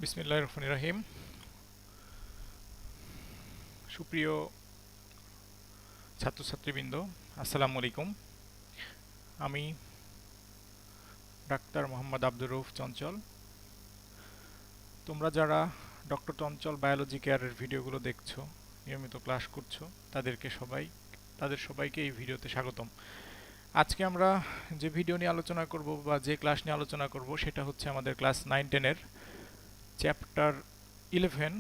বিসমিল্লাহির রহমানির রহিম। সুপ্রিয় ছাত্রছাত্রীবৃন্দ, আসসালামু আলাইকুম। আমি ডাক্তার মোহাম্মদ আব্দুর রউফ চঞ্চল। তোমরা যারা ডক্টর চঞ্চল বায়োলজি কেয়ারের ভিডিওগুলো দেখছো, নিয়মিত ক্লাস করছো, তাদের সবাইকে এই ভিডিওতে স্বাগতম। আজকে আমরা যে ভিডিও নিয়ে আলোচনা করব বা যে ক্লাস নিয়ে আলোচনা করব সেটা হচ্ছে আমাদের ক্লাস 9-10-এর চ্যাপ্টার 11,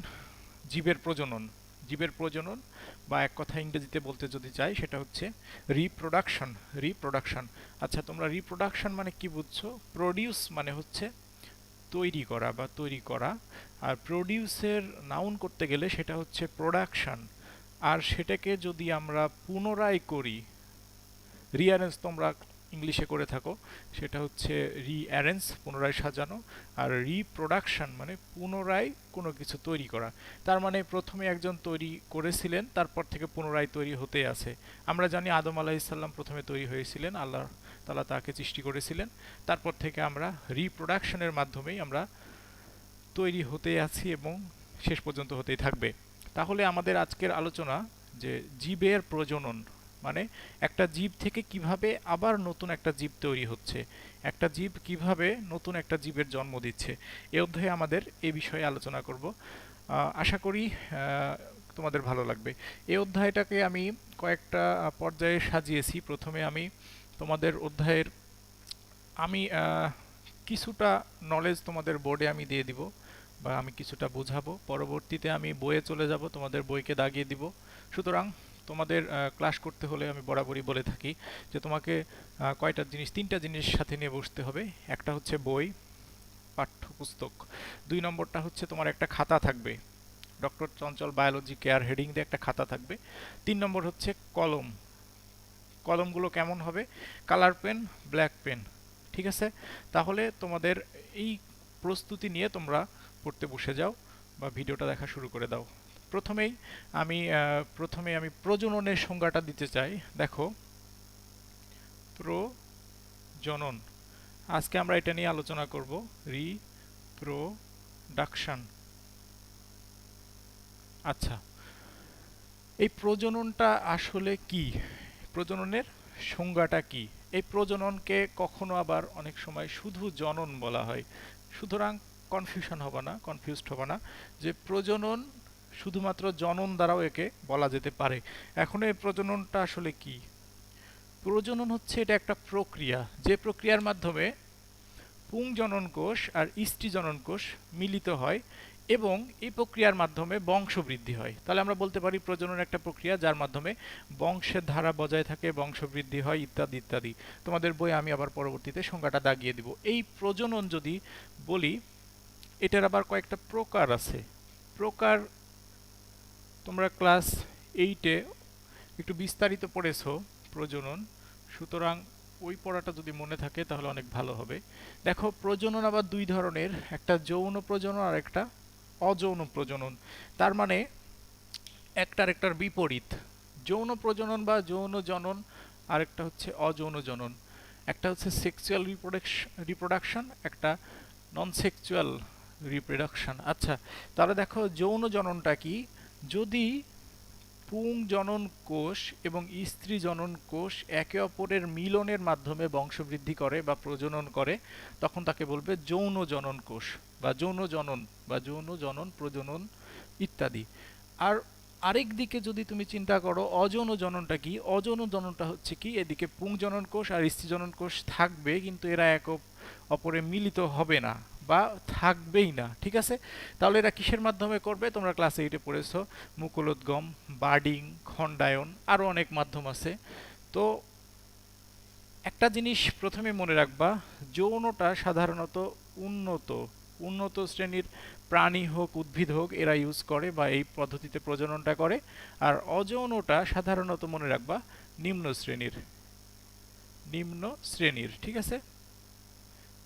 জীবের প্রজনন। জীবের প্রজনন বা এক কথা ইংরেজিতে বলতে যদি চাই সেটা হচ্ছে রিপ্রোডাকশন। রিপ্রোডাকশন। আচ্ছা, তোমরা রিপ্রোডাকশন মানে কি বুঝছো? প্রডিউস মানে হচ্ছে তৈরি করা বা তৈরি করা, আর প্রডিউসের নাউন করতে গেলে সেটা হচ্ছে প্রোডাকশন। আর সেটাকে যদি আমরা পুনরায় করি, রিঅ্যারেঞ্জ তোমরা ইংলিশে করে থাকো, সেটা হচ্ছে রিঅ্যারেঞ্জ, পুনরায় সাজানো। আর রিপ্রোডাকশন মানে পুনরায় কোনো কিছু তৈরি করা। তার মানে প্রথমে একজন তৈরি করেছিলেন, তারপর থেকে পুনরায় তৈরি হতে আছে। আমরা জানি আদম আলাইহিসসালাম প্রথমে তৈরি হয়েছিলেন, আল্লাহ তাআলা তাকে সৃষ্টি করেছিলেন। তারপর থেকে আমরা রিপ্রোডাকশনের মাধ্যমেই আমরা তৈরি হতে আছি এবং শেষ পর্যন্ত হতেই থাকবে। তাহলে আমাদের আজকের আলোচনা যে জীবের প্রজনন মানে একটা জীব থেকে কিভাবে আবার নতুন একটা জীব তৈরি হচ্ছে, একটা জীব কিভাবে নতুন একটা জীবের জন্ম দিচ্ছে, এ অধ্যায়ে আমাদের এ বিষয়ে আলোচনা করব। আশা করি তোমাদের ভালো লাগবে। এই অধ্যায়টাকে আমি কয়েকটা পর্যায়ে সাজিয়েছি। প্রথমে আমি তোমাদের অধ্যায়ের আমি কিছুটা নলেজ তোমাদের বোর্ডে আমি দিয়ে দিব বা আমি কিছুটা বোঝাবো, পরবর্তীতে আমি বইয়ে চলে যাব, তোমাদের বইকে দাগিয়ে দিব। সুতরাং তোমাদের ক্লাস করতে হলে আমি বরাবরই বলে থাকি যে তোমাকে কয়টা জিনিস, তিনটা জিনিস সাথে নিয়ে বসতে হবে। একটা হচ্ছে বই, পাঠ্যপুস্তক। 2 নম্বরটা হচ্ছে তোমার একটা খাতা থাকবে, ডক্টর চঞ্চল বায়োলজি কেয়ার হেডিং দিয়ে একটা খাতা থাকবে। 3 নম্বর হচ্ছে কলম। কলমগুলো কেমন হবে? Colour pen, black pen. ঠিক আছে? তাহলে তোমাদের এই প্রস্তুতি নিয়ে তোমরা পড়তে বসে যাও বা ভিডিওটা দেখা শুরু করে দাও। প্রথমে আমি প্রজননের সংজ্ঞাটা দিতে চাই। দেখো, প্রজনন, আজকে আমরা এটা নিয়ে আলোচনা করব। রিপ্রোডাকশন। আচ্ছা, এই প্রজননটা আসলে কি? প্রজননের সংজ্ঞাটা কি? এই প্রজননকে কখনো আবার অনেক সময় শুধু জনন বলা হয়। সুতরাং কনফিউজড হবে না যে প্রজনন শুধুমাত্র জনন দ্বারাও একে বলা যেতে পারে। এখন এই প্রজননটা আসলে কি? প্রজনন হচ্ছে এটা একটা প্রক্রিয়া, যে প্রক্রিয়ার মাধ্যমে পুংজনন কোষ আর স্ত্রী জনন কোষ মিলিত হয় এবং এই প্রক্রিয়ার মাধ্যমে বংশবৃদ্ধি হয়। তাহলে আমরা বলতে পারি প্রজনন একটা প্রক্রিয়া যার মাধ্যমে বংশের ধারা বজায় থাকে, বংশবৃদ্ধি হয়, ইত্যাদি ইত্যাদি। তোমাদের বই আমি আবার পরবর্তীতে সংজ্ঞাটা দাগিয়ে দিব। এই প্রজনন যদি বলি, এটার আবার কয়েকটা প্রকার আছে। প্রকার তোমরা ক্লাস 8-এ একটু বিস্তারিত পড়েছো প্রজনন, সুতরাং ওই পড়াটা যদি মনে থাকে তাহলে অনেক ভালো হবে। দেখো, প্রজনন আবার 2 ধরনের, একটা যৌন প্রজনন আর একটা অযৌন প্রজনন। তার মানে একটার বিপরীত। যৌন প্রজনন বা যৌন জনন, আরেকটা হচ্ছে অযৌন জনন। একটা হচ্ছে সেক্সুয়াল রিপ্রোডাকশন, একটা নন সেক্সুয়াল রিপ্রোডাকশন। আচ্ছা, তাহলে দেখো যৌন জননটা কি? যদি পুংজনন কোষ এবং স্ত্রী জনন কোষ একে অপরের মিলনের মাধ্যমে বংশবৃদ্ধি করে বা প্রজনন করে, তখন তাকে বলবে যৌন জনন কোষ বা যৌন জনন প্রজনন ইত্যাদি। আর আরেক দিকে যদি তুমি চিন্তা করো অযৌন জননটা কি? অযৌন জননটা হচ্ছে কি, এদিকে পুংজনন কোষ আর স্ত্রী জনন কোষ থাকবে কিন্তু এরা এক অপরে মিলিত হবে না বা থাকবেই না। ঠিক আছে? তাহলে এরা কিসের মাধ্যমে করবে? তোমরা ক্লাস 8-এ পড়েছো, মুকুলোদ্গম, বার্ডিং, খণ্ডায়ন, আরও অনেক মাধ্যম আছে। তো একটা জিনিস প্রথমে মনে রাখবা, যৌনটা সাধারণত উন্নত উন্নত শ্রেণীর প্রাণী হোক উদ্ভিদ হোক এরা ইউজ করে বা এই পদ্ধতিতে প্রজননটা করে। আর অযৌনটা সাধারণত মনে রাখবা নিম্ন শ্রেণীর। ঠিক আছে?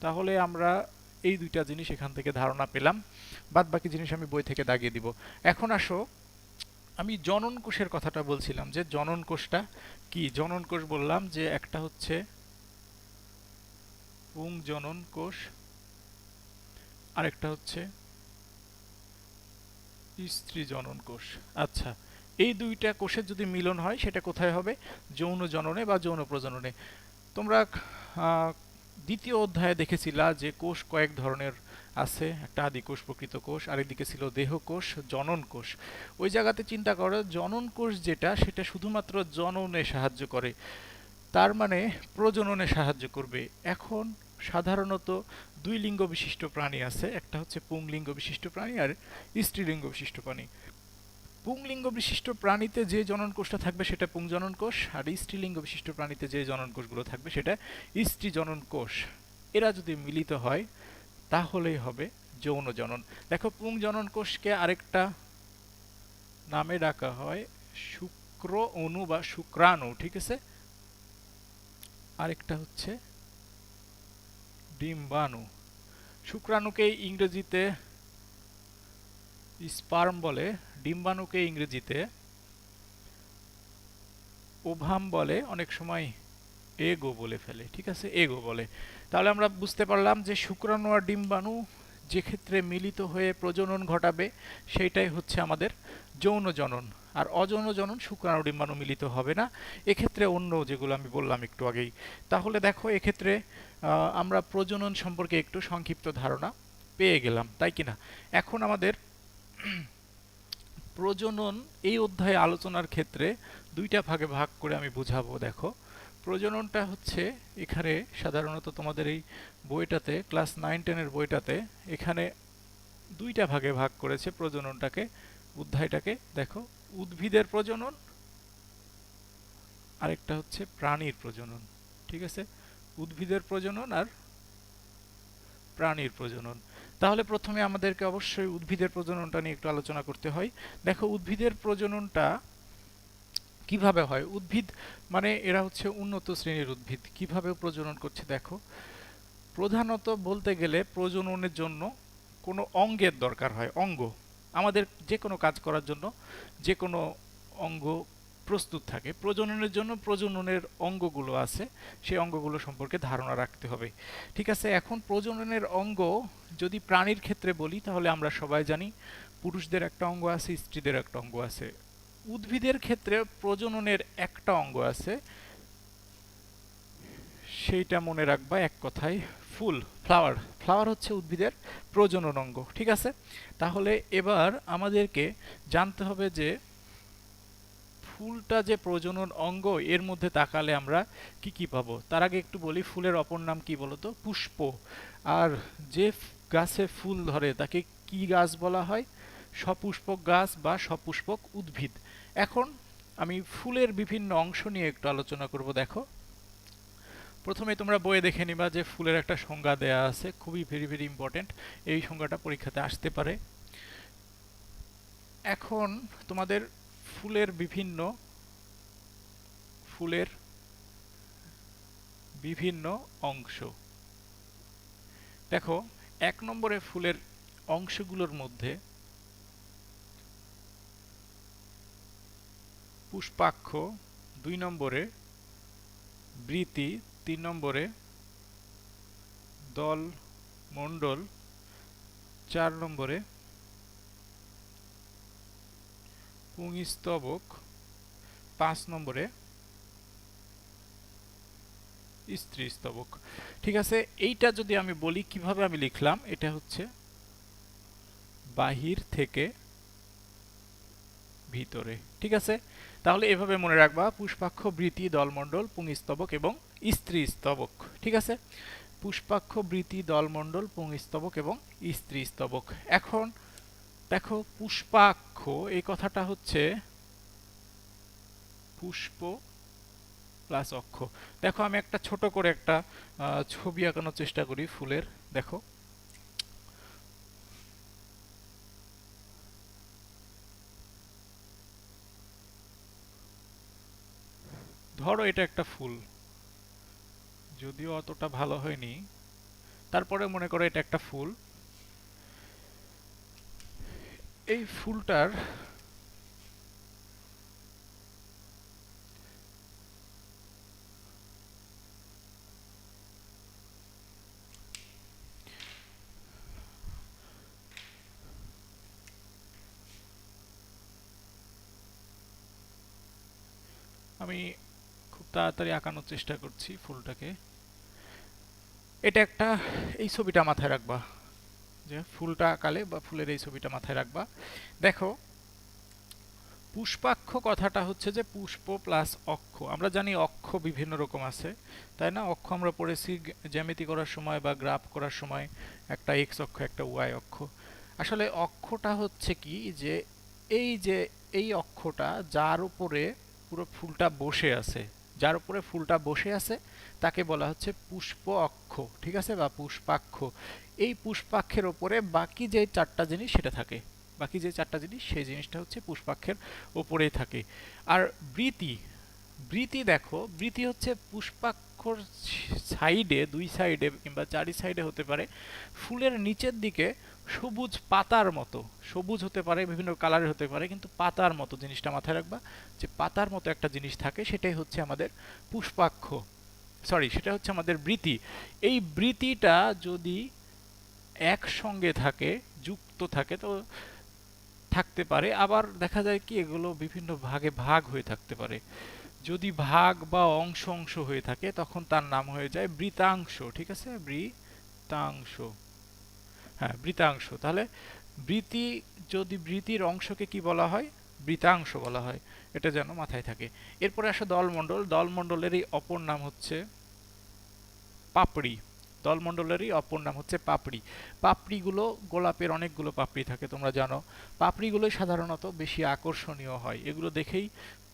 তাহলে আমরা এই 2টা জিনিস এখান থেকে ধারণা পেলাম, বাদ বাকি জিনিস আমি বই থেকে দাগিয়ে দিব। এখন আসো, আমি জনন কোষের কথাটা বলছিলাম যে জনন কোষটা কি। জনন কোষ বললাম যে একটা হচ্ছে পুংজনন কোষ, আরেকটা হচ্ছে স্ত্রী জনন কোষ। আচ্ছা, এই দুইটা কোষের যদি মিলন হয় সেটা কোথায় হবে? যৌন জননে বা যৌন প্রজননে। তোমরা দ্বিতীয় অধ্যায়ে দেখেছিলা যে কোষ কয়েক ধরনের আছে, একটা আদি কোষ, প্রকৃত কোষ, আর এদিকে ছিল দেহ কোষ, জনন কোষ। ওই জায়গাতে চিন্তা করো, জনন কোষ যেটা সেটা শুধুমাত্র জননে সাহায্য করে, তার মানে প্রজননে সাহায্য করবে। এখন সাধারণত দুই লিঙ্গ বিশিষ্ট প্রাণী আছে, একটা হচ্ছে পুংলিঙ্গ বিশিষ্ট প্রাণী আর স্ত্রীলিঙ্গ বিশিষ্ট প্রাণী। পুংলিঙ্গ বিশিষ্ট প্রাণীতে যে জনন কোষটা থাকবে সেটা পুংজনন কোষ, আর স্ত্রীলিঙ্গ বিশিষ্ট প্রাণীতে যে জনন কোষগুলো থাকবে সেটা স্ত্রী জনন কোষ। এরা যদি মিলিত হয় তাহলেই হবে যৌন জনন। দেখো, পুংজনন কোষকে আরেকটা নামে ডাকা হয় শুক্র অণু বা শুক্রাণু, ঠিক আছে? আরেকটা হচ্ছে ডিম্বাণু। শুক্রাণুকে ইংরেজিতে স্পার্ম বলে, ডিম্বাণুকে ইংরেজিতে ওভাম বলে, অনেক সময় এগো বলে ফেলে, ঠিক আছে, এগো বলে। তাহলে আমরা বুঝতে পারলাম যে শুক্রাণু আর ডিম্বাণু যে ক্ষেত্রে মিলিত হয়ে প্রজনন ঘটাবে সেইটাই হচ্ছে আমাদের যৌন জনন। আর অযৌন জনন শুক্রাণু ডিম্বাণু মিলিত হবে না, এক্ষেত্রে অন্য যেগুলো আমি বললাম একটু আগেই। তাহলে দেখো, এক্ষেত্রে আমরা প্রজনন সম্পর্কে একটু সংক্ষিপ্ত ধারণা পেয়ে গেলাম, তাই কিনা? এখন আমাদের প্রজনন এই অধ্যায়ে আলোচনার ক্ষেত্রে দুইটা ভাগে ভাগ করে আমি বুঝাবো। দেখো, প্রজননটা হচ্ছে এখানে সাধারণত তোমাদের এই বইটাতে, ক্লাস 9-10 বইটাতে এখানে দুইটা ভাগে ভাগ করেছে প্রজননটাকে, অধ্যায়টাকে। দেখো, উদ্ভিদের প্রজনন, আরেকটা হচ্ছে প্রাণীর প্রজনন, ঠিক আছে? উদ্ভিদের প্রজনন আর প্রাণীর প্রজনন। তাহলে প্রথমে আমাদেরকে অবশ্যই উদ্ভিদের প্রজননটা নিয়ে একটু আলোচনা করতে হয়। দেখো, উদ্ভিদের প্রজননটা কিভাবে হয়? উদ্ভিদ মানে এরা হচ্ছে উন্নত শ্রেণীর উদ্ভিদ। কিভাবে প্রজনন করছে দেখো, প্রধানত বলতে গেলে প্রজননের জন্য কোনো অঙ্গের দরকার হয়। অঙ্গ, আমাদের যে কোনো কাজ করার জন্য যে কোনো অঙ্গ প্রস্তুত থাকে। প্রজননের জন্য প্রজননের অঙ্গগুলো আছে, সেই অঙ্গগুলো সম্পর্কে ধারণা রাখতে হবে, ঠিক আছে? এখন প্রজননের অঙ্গ যদি প্রাণীর ক্ষেত্রে বলি তাহলে আমরা সবাই জানি পুরুষদের একটা অঙ্গ আছে, স্ত্রীদের একটা অঙ্গ আছে। উদ্ভিদের ক্ষেত্রে প্রজননের একটা অঙ্গ আছে, সেইটা মনে রাখবা এক কথায়, ফুল, ফ্লাওয়ার। ফ্লাওয়ার হচ্ছে উদ্ভিদের প্রজনন অঙ্গ, ঠিক আছে? তাহলে এবার আমাদেরকে জানতে হবে যে ফুলটা যে প্রজনন অঙ্গ, এর মধ্যে তাকালে আমরা কি কি পাবো। তার আগে একটু বলি, ফুলের অপর নাম কি বলতো? পুষ্প। আর যে গাছে ফুল ধরে তাকে কি গাছ বলা হয়? সপুষ্পক গাছ বা সপুষ্পক উদ্ভিদ। এখন আমি ফুলের বিভিন্ন অংশ নিয়ে একটু আলোচনা করব। দেখো, প্রথমে তোমরা বইয়ে দেখে নিবা যে ফুলের একটা সংজ্ঞা দেয়া আছে, খুবই ভেরি ভেরি ইম্পর্টেন্ট, এই সংজ্ঞাটা পরীক্ষাতে আসতে পারে। এখন তোমাদের ফুলের বিভিন্ন অংশ দেখো, 1 নম্বরে ফুলের অংশগুলোর মধ্যে পুষ্পাক্ষ, 2 নম্বরে বৃতি, 3 নম্বরে দল মণ্ডল, 4 নম্বরে পুংস্তবক, 5 নম্বরে স্ত্রীস্তবক। ঠিক আছে, এইটা যদি আমি বলি কিভাবে আমি লিখলাম, এটা হচ্ছে বাহির থেকে ভিতরে, ঠিক আছে? তাহলে এভাবে মনে রাখবা, পুষ্পাক্ষ, বৃতি, দলমণ্ডল, পুংস্তবক এবং স্ত্রীস্তবক, ঠিক আছে? পুষ্পাক্ষ, বৃতি, দলমণ্ডল, পুংস্তবক এবং স্ত্রীস্তবক। এখন দেখো, পুষ্পাক্ষ এই কথাটা হচ্ছে পুষ্প প্লাস অক্ষ। দেখো, আমি একটা ছোট করে একটা ছবি আঁকানোর চেষ্টা করি ফুলের। দেখো, ধরো এটা একটা ফুল, যদিও অতটা ভালো হয়নি, তারপরে মনে করো এটা একটা ফুল। এই ফুলটার আমি খুব তাড়াতাড়ি আঁকানোর চেষ্টা করছি ফুলটাকে। এটা একটা, এই ছবিটা মাথায় রাখবা, যে ফুলটা আঁকালে বা ফুলের এই ছবিটা মাথায় রাখবা। দেখো, পুষ্পাক্ষ কথাটা হচ্ছে যে পুষ্প প্লাস অক্ষ। আমরা জানি অক্ষ বিভিন্ন রকম আছে, তাই না? অক্ষ আমরা পড়েছি জ্যামিতি করার সময় বা গ্রাফ করার সময়, একটা এক্স অক্ষ একটা ওয়াই অক্ষ। আসলে অক্ষটা হচ্ছে কি, যে যে এই অক্ষটা যার উপরে পুরো ফুলটা বসে আছে, যার উপরে ফুলটা বসে আছে তাকে বলা হচ্ছে পুষ্প অক্ষ, ঠিক আছে, বা পুষ্পাক্ষ। এই পুষ্পাক্ষের ওপরে বাকি যে চারটা জিনিস সেটা থাকে, বাকি যে চারটা জিনিস সেই জিনিসটা হচ্ছে পুষ্পাক্ষের ওপরেই থাকে। আর বৃতি, বৃতি দেখো, বৃতি হচ্ছে পুষ্পাক্ষর সাইডে, দুই সাইডে কিংবা চারি সাইডে হতে পারে, ফুলের নিচের দিকে সবুজ পাতার মতো, সবুজ হতে পারে, বিভিন্ন কালারের হতে পারে, কিন্তু পাতার মতো জিনিসটা মাথায় রাখবা, যে পাতার মতো একটা জিনিস থাকে, সেটাই হচ্ছে আমাদের পুষ্পাক্ষ, সরি সেটা হচ্ছে আমাদের বৃতি। এই বৃতিটা যদি একসঙ্গে থাকে, যুক্ত থাকে, তো থাকতে পারে, আবার দেখা যায় কি এগুলো বিভিন্ন ভাগে ভাগ হয়ে থাকতে পারে। যদি ভাগ বা অংশ অংশ হয়ে থাকে তখন তার নাম হয়ে যায় বৃতাংশ, ঠিক আছে, বৃতাংশ, হ্যাঁ বৃতাংশ। তাহলে বৃতি, যদি বৃতির অংশকে কি বলা হয়, বৃতাংশ বলা হয়, এটা যেন মাথায় থাকে। এরপরে আসে দলমণ্ডল। দলমণ্ডলেরই অপর নাম হচ্ছে পাপড়ি। দলমণ্ডলেরই অপর নাম হচ্ছে পাপড়ি। পাপড়িগুলো, গোলাপের অনেকগুলো পাপড়ি থাকে তোমরা জানো, পাপড়িগুলোই সাধারণত বেশি আকর্ষণীয় হয়, এগুলো দেখেই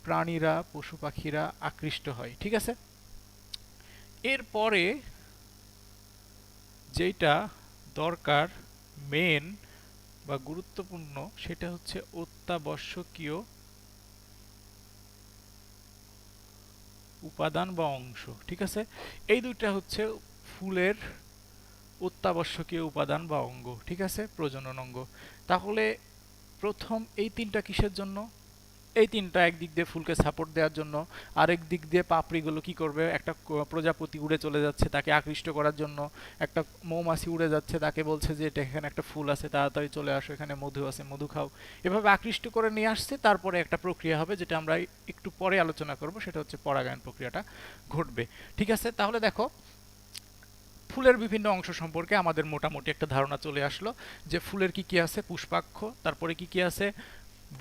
প্রাণীরা, পশু পাখিরা আকৃষ্ট হয়, ঠিক আছে। এরপরে যেটা দরকার, মেন বা গুরুত্বপূর্ণ, সেটা হচ্ছে অত্যাবশ্যকীয় উপাদান বা অংশ, ঠিক আছে। এই দুইটা হচ্ছে ফুলের অত্যাবশ্যকীয় উপাদান বা অঙ্গ, ঠিক আছে, প্রজনন অঙ্গ। তাহলে প্রথম এই তিনটা কিসের জন্য? এই তিনটা একদিক দিয়ে ফুলকে সাপোর্ট দেওয়ার জন্য, আরেক দিক দিয়ে পাপড়িগুলো কি করবে, একটা প্রজাপতি উড়ে চলে যাচ্ছে তাকে আকৃষ্ট করার জন্য, একটা মৌমাছি উড়ে যাচ্ছে তাকে বলছে যে এটা এখানে একটা ফুল আছে, তাড়াতাড়ি চলে আসো, এখানে মধু আছে, মধু খাও। এভাবে আকৃষ্ট করে নিয়ে আসছে, তারপরে একটা প্রক্রিয়া হবে যেটা আমরা একটু পরে আলোচনা করব, সেটা হচ্ছে পরাগায়ন প্রক্রিয়াটা ঘটবে, ঠিক আছে। তাহলে দেখো, ফুলের বিভিন্ন অংশ সম্পর্কে আমাদের মোটামুটি একটা ধারণা চলে আসলো, যে ফুলের কি কি আছে, পুষ্পাক্ষ, তারপরে কি কি আছে,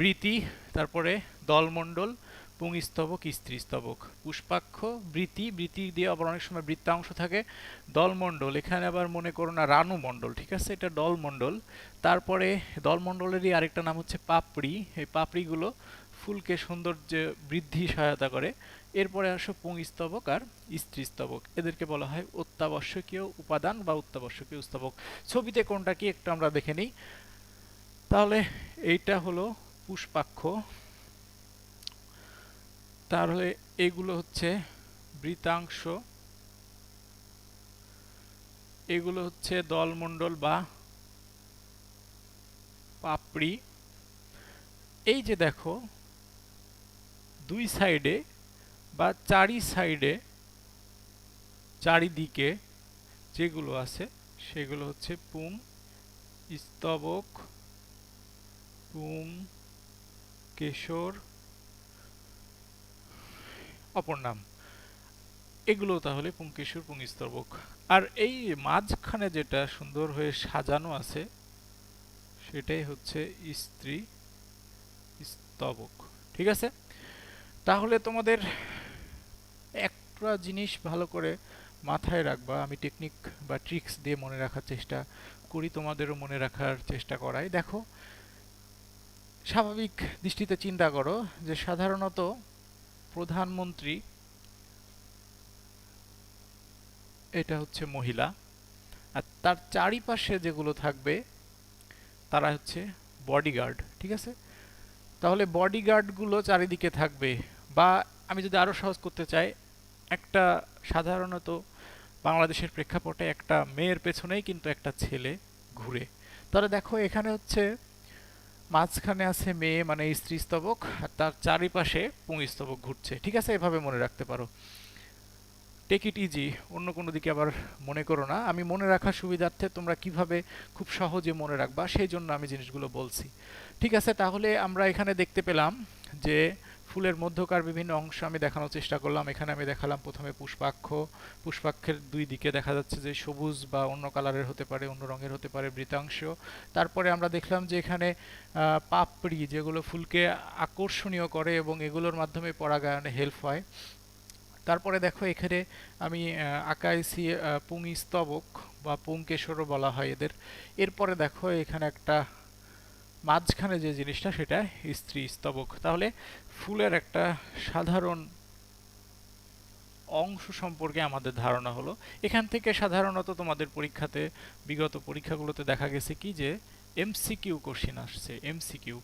বৃতি, তারপরে দলমণ্ডল, পুংস্তবক, স্ত্রীস্তবক। পুষ্পাক্ষ, বৃতি, বৃতি দিয়ে আবার অনেক সময় বৃত্তাংশ থাকে, দলমণ্ডল, এখানে আবার মনে করো না রানুমণ্ডল, ঠিক আছে, এটা দলমণ্ডল। তারপরে দলমণ্ডলেরই আরেকটা নাম হচ্ছে পাপড়ি, এই পাপড়িগুলো ফুলকে সৌন্দর্যে বৃদ্ধি সহায়তা করে। এরপরে আসো পুংস্তবক আর স্ত্রীস্তবক, এদেরকে বলা হয় অত্যাবশ্যকীয় উপাদান বা অত্যাবশ্যকীয় স্তবক। ছবিতে কোনটা কি একটু আমরা দেখে নিই। তাহলে এইটা হলো পুষ্পাক্ষ, তাহলে এগুলো হচ্ছে বৃতাংশ, এগুলো হচ্ছে দলমণ্ডল বা পাপড়ি। এই যে দেখো, দুই সাইডে বা চারি সাইডে, চারিদিকে যেগুলো আছে সেগুলো হচ্ছে পুং স্তবক, পুং কেশর, অপর নাম, এগুলো তাহলে পুংকেশর, পুংস্তবক। আর এই মাঝখানে যেটা সুন্দর হয়ে সাজানো আছে সেটাই হচ্ছে স্ত্রী স্তবক, ঠিক আছে। তাহলে তোমাদের একটা জিনিস ভালো করে মাথায় রাখবা, আমি টেকনিক বা ট্রিক্স দিয়ে মনে রাখার চেষ্টা করি, তোমাদেরও মনে রাখার চেষ্টা করাই। দেখো, স্বাভাবিক দৃষ্টিতে চিন্তা করো যে সাধারণত প্রধানমন্ত্রী, এটা হচ্ছে মহিলা, আর তার চারিপাশে যেগুলো থাকবে তারা হচ্ছে বডিগার্ড, ঠিক আছে। তাহলে বডিগার্ডগুলো চারিদিকে থাকবে, বা আমি যদি আরো সহজ করতে চাই, একটা সাধারণত বাংলাদেশের প্রেক্ষাপটে একটা মেয়ের পেছনেই কিন্তু একটা ছেলে ঘুরে। তাহলে দেখো এখানে হচ্ছে মাঝখানে আছে মেয়ে মানে স্ত্রীস্তবক, আর তার চারিপাশে পুংস্তবক ঘুরছে, ঠিক আছে, এভাবে মনে রাখতে পারো। টেক ইট ইজি, অন্য কোনো দিকে আবার মনে করো না। আমি মনে রাখার সুবিধার্থে তোমরা কিভাবে খুব সহজে মনে রাখবা সেই জন্য আমি জিনিসগুলো বলছি, ঠিক আছে। তাহলে আমরা এখানে দেখতে পেলাম যে ফুলের মধ্যকার বিভিন্ন অংশ আমি দেখানোর চেষ্টা করলাম। এখানে আমি দেখালাম প্রথমে পুষ্পাক্ষ, পুষ্পাক্ষের দুই দিকে দেখা যাচ্ছে যে সবুজ বা অন্য কালারের হতে পারে, অন্য রঙের হতে পারে বৃতাংশ। তারপরে আমরা দেখলাম যে এখানে পাপড়ি, যেগুলো ফুলকে আকর্ষণীয় করে এবং এগুলোর মাধ্যমে পরাগায়নে হেল্প হয়। তারপরে দেখো এখানে আমি আঁকাইছি পুংস্তবক বা পুংকেশরও বলা হয় এদের। এরপরে দেখো এখানে একটা মাঝখানে যে জিনিসটা, সেটা স্ত্রী স্তবক। তাহলে ফুলের একটা সাধারণ অংশ সম্পর্কে আমাদের ধারণা হলো। এখান থেকে সাধারণত তোমাদের পরীক্ষাতে, বিগত পরীক্ষাগুলোতে দেখা গেছে কি যে এমসিকিউ কোশ্চেন আসছে, এমসিকিউ।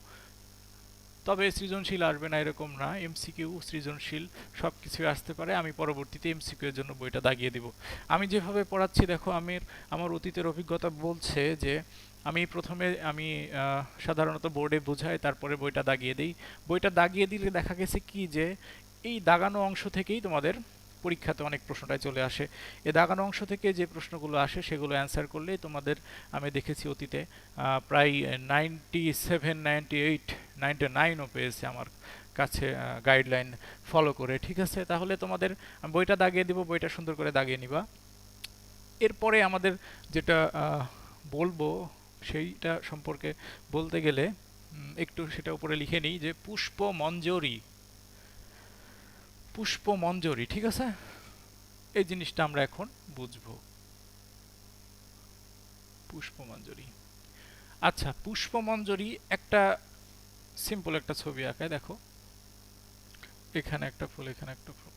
তবে সৃজনশীল আসবে না এরকম না, এমসিকিউ সৃজনশীল সব কিছুই আসতে পারে। আমি পরবর্তীতে এমসিকিউ এর জন্য বইটা দাগিয়ে দিব। আমি যেভাবে পড়াচ্ছি দেখো, আমার অতীতের অভিজ্ঞতা বলছে যে আমি সাধারণত বোর্ডে বোঝাই, তারপরে বইটা দাগিয়ে দিই। বইটা দাগিয়ে দিলে দেখা গেছে কি যে এই দাগানো অংশ থেকেই তোমাদের পরীক্ষাতে অনেক প্রশ্নটাই চলে আসে। এই দাগানো অংশ থেকে যে প্রশ্নগুলো আসে সেগুলো অ্যান্সার করলেই তোমাদের, আমি দেখেছি অতীতে প্রায় 97, 98, 99ও পেয়েছে আমার কাছে গাইডলাইন ফলো করে। ঠিক আছে, তাহলে তোমাদের বইটা দাগিয়ে দিব, বইটা সুন্দর করে দাগিয়ে নিবা। এরপরে আমাদের যেটা বলবো সেইটা সম্পর্কে বলতে গেলে একটু সেটা উপরে লিখে নিই যে পুষ্পমঞ্জরি, পুষ্পমঞ্জরি। ঠিক আছে, এই জিনিসটা আমরা এখন বুঝবো, পুষ্পমঞ্জরি। আচ্ছা, পুষ্পমঞ্জরি একটা সিম্পল একটা ছবি আঁকায় দেখো, এখানে একটা ফুল, এখানে একটা ফুল।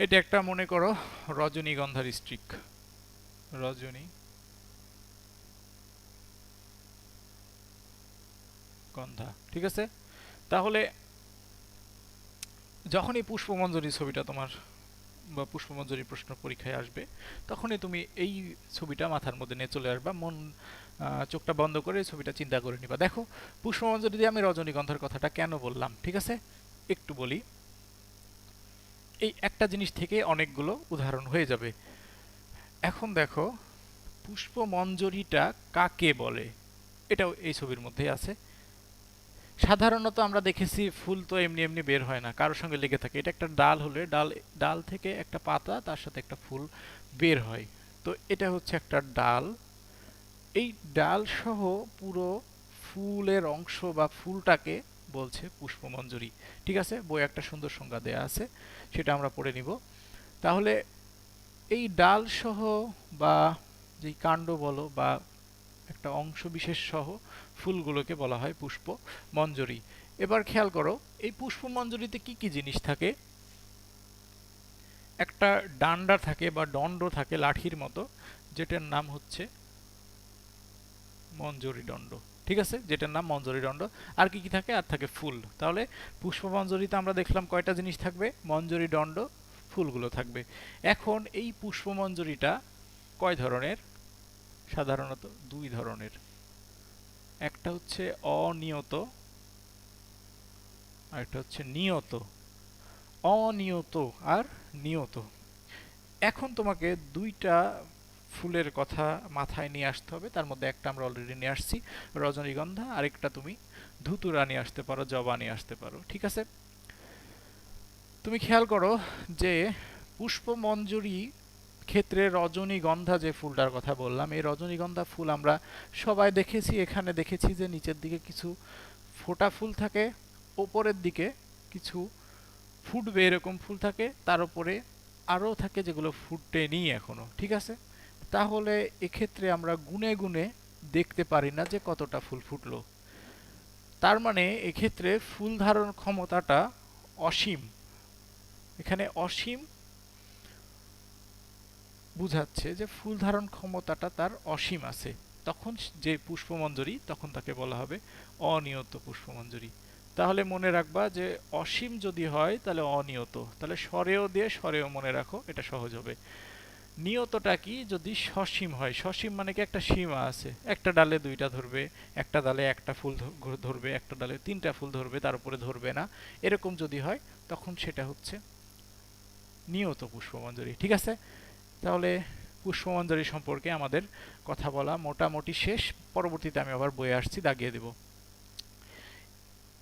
এটা একটা মনে করো রজনীগন্ধার স্ট্রিক, রজনীগন্ধা। ঠিক আছে, তাহলে যখনই পুষ্পমঞ্জরি ছবিটা তোমার বা পুষ্পমঞ্জরি প্রশ্ন পরীক্ষায় আসবে, তখনই তুমি এই ছবিটা মাথার মধ্যে নিয়ে চলে আসবা, চোখটা বন্ধ করে ছবিটা চিন্তা করে নিবা। দেখো, পুষ্পমঞ্জরি দিয়ে আমি রজনীগন্ধার কথাটা কেন বললাম, ঠিক আছে, একটু বলি। এই একটা জিনিস থেকে অনেকগুলো উদাহরণ হয়ে যাবে। এখন দেখো, পুষ্পমঞ্জরিটা কাকে বলে, এটাও এই ছবির মধ্যেই আছে। সাধারণত আমরা দেখেছি ফুল তো এমনি এমনি বের হয় না, কারোর সঙ্গে লেগে থাকে। এটা একটা ডাল হলে ডাল থেকে একটা পাতা, তার সাথে একটা ফুল বের হয়। তো এটা হচ্ছে একটা ডাল। এই ডাল সহ পুরো ফুলের অংশ বা ফুলটাকে বলছে পুষ্পমঞ্জরি। ঠিক আছে, বই একটা সুন্দর সংজ্ঞা দেয়া আছে, সেটা আমরা পড়ে নিব। তাহলে এই ডাল সহ বা যেই কাণ্ড বলো বা একটা অংশ বিশেষ সহ ফুলগুলোকে বলা হয় পুষ্পমঞ্জরি। এবার খেয়াল করো, এই পুষ্পমঞ্জরিতে কি কি জিনিস থাকে। একটা ডান্ডা থাকে বা দণ্ড থাকে লাঠির মতো, যেটার নাম হচ্ছে মঞ্জরি দণ্ড। ঠিক আছে, যেটার নাম মঞ্জরি দণ্ড। আর কি কি থাকে, আর থাকে ফুল। তাহলে পুষ্পমঞ্জরিতে আমরা দেখলাম কয়টা জিনিস থাকবে, মঞ্জরি দণ্ড, ফুলগুলো থাকবে। এখন এই পুষ্পমঞ্জরিটা কয় ধরনের, সাধারণত দুই ধরনের। একটা হচ্ছে অনিয়ত, আর একটা হচ্ছে নিয়ত। অনিয়ত আর নিয়ত। এখন তোমাকে দুইটা ফুলের কথা মাথায় নিয়ে আসতে হবে, তার মধ্যে একটা আমরা অলরেডি নিয়ে আসছি, রজনীগন্ধা, আরেকটা তুমি ধুতুরা নিয়ে আসতে পারো, জবা নিয়ে আসতে পারো। ঠিক আছে, তুমি খেয়াল করো যে পুষ্পমঞ্জরি ক্ষেত্রে রজনীগন্ধা যে ফুলটার কথা বললাম, এই রজনীগন্ধা ফুল আমরা সবাই দেখেছি। এখানে দেখেছি যে নিচের দিকে কিছু ফোটা ফুল থাকে, ওপরের দিকে কিছু ফুটবে এরকম ফুল থাকে, তার উপরে আরও থাকে যেগুলো ফুটেনি এখনো। ঠিক আছে, তাহলে এক্ষেত্রে আমরা গুনে গুনে দেখতে পারি না যে কতটা ফুল ফুটলো। তার মানে এক্ষেত্রে ফুল ধারণ ক্ষমতাটা অসীম। এখানে অসীম বুঝাচ্ছে যে ফুল ধারণ ক্ষমতাটা তার অসীম আছে। তখন যে পুষ্পমঞ্জরি, তখন তাকে বলা হবে অনিয়ত পুষ্পমঞ্জরি। তাহলে মনে রাখবা যে অসীম যদি হয় তাহলে অনিয়ত, তাহলে স্বরেও দিয়ে স্বরেও মনে রাখো, এটা সহজ হবে। নিয়তটা কি, যদি সসীম হয়। সসীম মানে কি, একটা সীমা আছে, একটা ডালে দুইটা ধরবে, একটা ডালে একটা ফুল ধরবে, একটা ডালে তিনটা ফুল ধরবে, তার উপরে ধরবে না, এরকম যদি হয় তখন সেটা হচ্ছে নিয়ত পুষ্পমঞ্জরি। ঠিক আছে, তাহলে পুষ্পমঞ্জরি সম্পর্কে আমাদের কথা বলা মোটামুটি শেষ। পরবর্তীতে আমি আবার বইয়ে আসছি, দাগিয়ে দেব।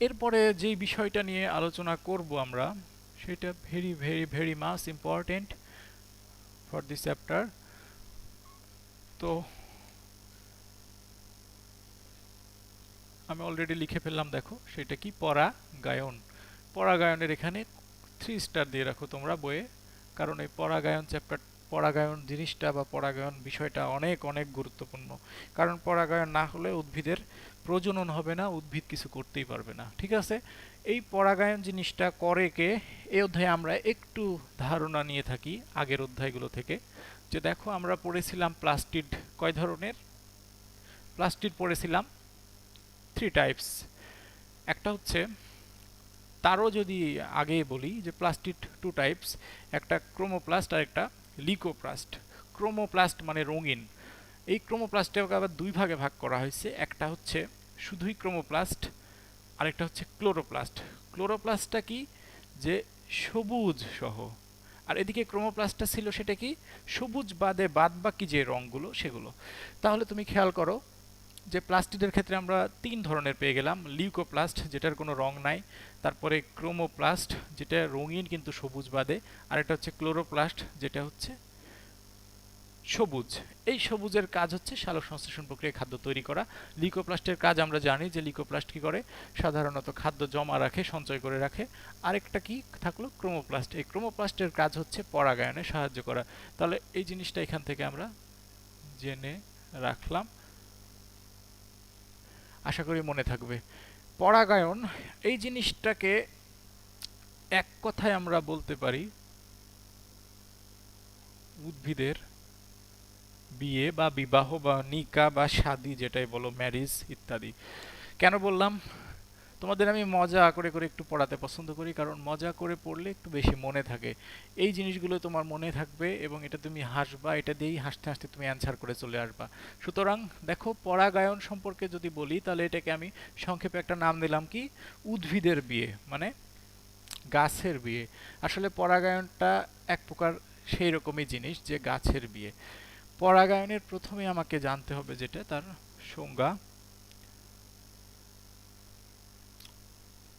এরপরে যেই বিষয়টা নিয়ে আলোচনা করব আমরা, সেটা very very very much important for this chapter. তো আমি অলরেডি লিখে ফেললাম, দেখো সেটা কি, পরাগায়ন। পরাগায়নের এখানে 3 স্টার দিয়ে রাখো তোমরা বইয়ে, কারণ এই পরাগায়ন চ্যাপ্টার, পরাগায়ন জিনিসটা বা পরাগায়ন বিষয়টা অনেক অনেক গুরুত্বপূর্ণ। কারণ পরাগায়ন না হলে উদ্ভিদের প্রজনন হবে না, উদ্ভিদ কিছু করতেই পারবে না। ঠিক আছে, এই পরাগায়ন জিনিসটা করে কে, এই অধ্যায়ে আমরা একটু ধারণা নিয়ে থাকি আগের অধ্যায়গুলো থেকে। যে দেখো আমরা পড়েছিলাম প্লাস্টিড কয় ধরনের, প্লাস্টিড পড়েছিলাম 3 টাইপস। একটা হচ্ছে, তারও যদি আগে বলি যে প্লাস্টিড 2 টাইপস, একটা ক্রোমোপ্লাস্ট আর একটা লিকোপ্লাস্ট। ক্রোমোপ্লাস্ট মানে রঙিন। এই ক্রোমোপ্লাস্টটাকে আবার 2 ভাগে ভাগ করা হয়েছে, একটা হচ্ছে শুধুই ক্রোমোপ্লাস্ট, আরেকটা হচ্ছে ক্লোরোপ্লাস্ট। ক্লোরোপ্লাস্টটা কি, যে সবুজ সহ, আর এদিকে ক্রোমোপ্লাস্টটা ছিল সেটা কি, সবুজ বাদে বাদ বাকি যে রঙগুলো সেগুলো। তাহলে তুমি খেয়াল করো যে প্লাস্টিডের ক্ষেত্রে আমরা 3 ধরনের পেয়ে গেলাম, লিউকোপ্লাস্ট যেটার কোনো রং নাই, তারপরে ক্রোমোপ্লাস্ট যেটা রঙিন কিন্তু সবুজ বাদে, আর একটা হচ্ছে ক্লোরোপ্লাস্ট যেটা হচ্ছে সবুজ। এই সবুজের কাজ হচ্ছে সালোক সংশ্লেষণ প্রক্রিয়ায় খাদ্য তৈরি করা। লিউকোপ্লাস্টের কাজ আমরা জানি যে লিউকোপ্লাস্ট কি করে, সাধারণত খাদ্য জমা রাখে, সঞ্চয় করে রাখে। আরেকটা কি থাকলো, ক্রোমোপ্লাস্ট। এই ক্রোমোপ্লাস্টের কাজ হচ্ছে পরাগায়নে সাহায্য করা। তাহলে এই জিনিসটা এখান থেকে আমরা জেনে রাখলাম, আশা করি মনে থাকবে। পরাগায়ন এই জিনিসটাকে এক কথায় আমরা বলতে পারি উদ্ভিদের বিয়ে বা বিবাহ বা নিকা বা শাদী, যেটাই বলো, ম্যারিজ ইত্যাদি। কেন বললাম, তোমাদের আমি মজা করে করে একটু পড়াতে পছন্দ করি, কারণ মজা করে পড়লে একটু বেশি মনে থাকে। এই জিনিসগুলো তোমার মনে থাকবে এবং এটা তুমি হাসবা, এটা দিয়েই হাসতে হাসতে তুমি অ্যান্সার করে চলে আসবা। সুতরাং দেখো, পরাগায়ন সম্পর্কে যদি বলি তাহলে এটাকে আমি সংক্ষেপে একটা নাম দিলাম কি, উদ্ভিদের বিয়ে, মানে গাছের বিয়ে। আসলে পরাগায়নটা এক প্রকার সেই রকমই জিনিস যে গাছের বিয়ে। পরাগায়নের প্রথমে আমাকে জানতে হবে যেটা, তার সংজ্ঞা।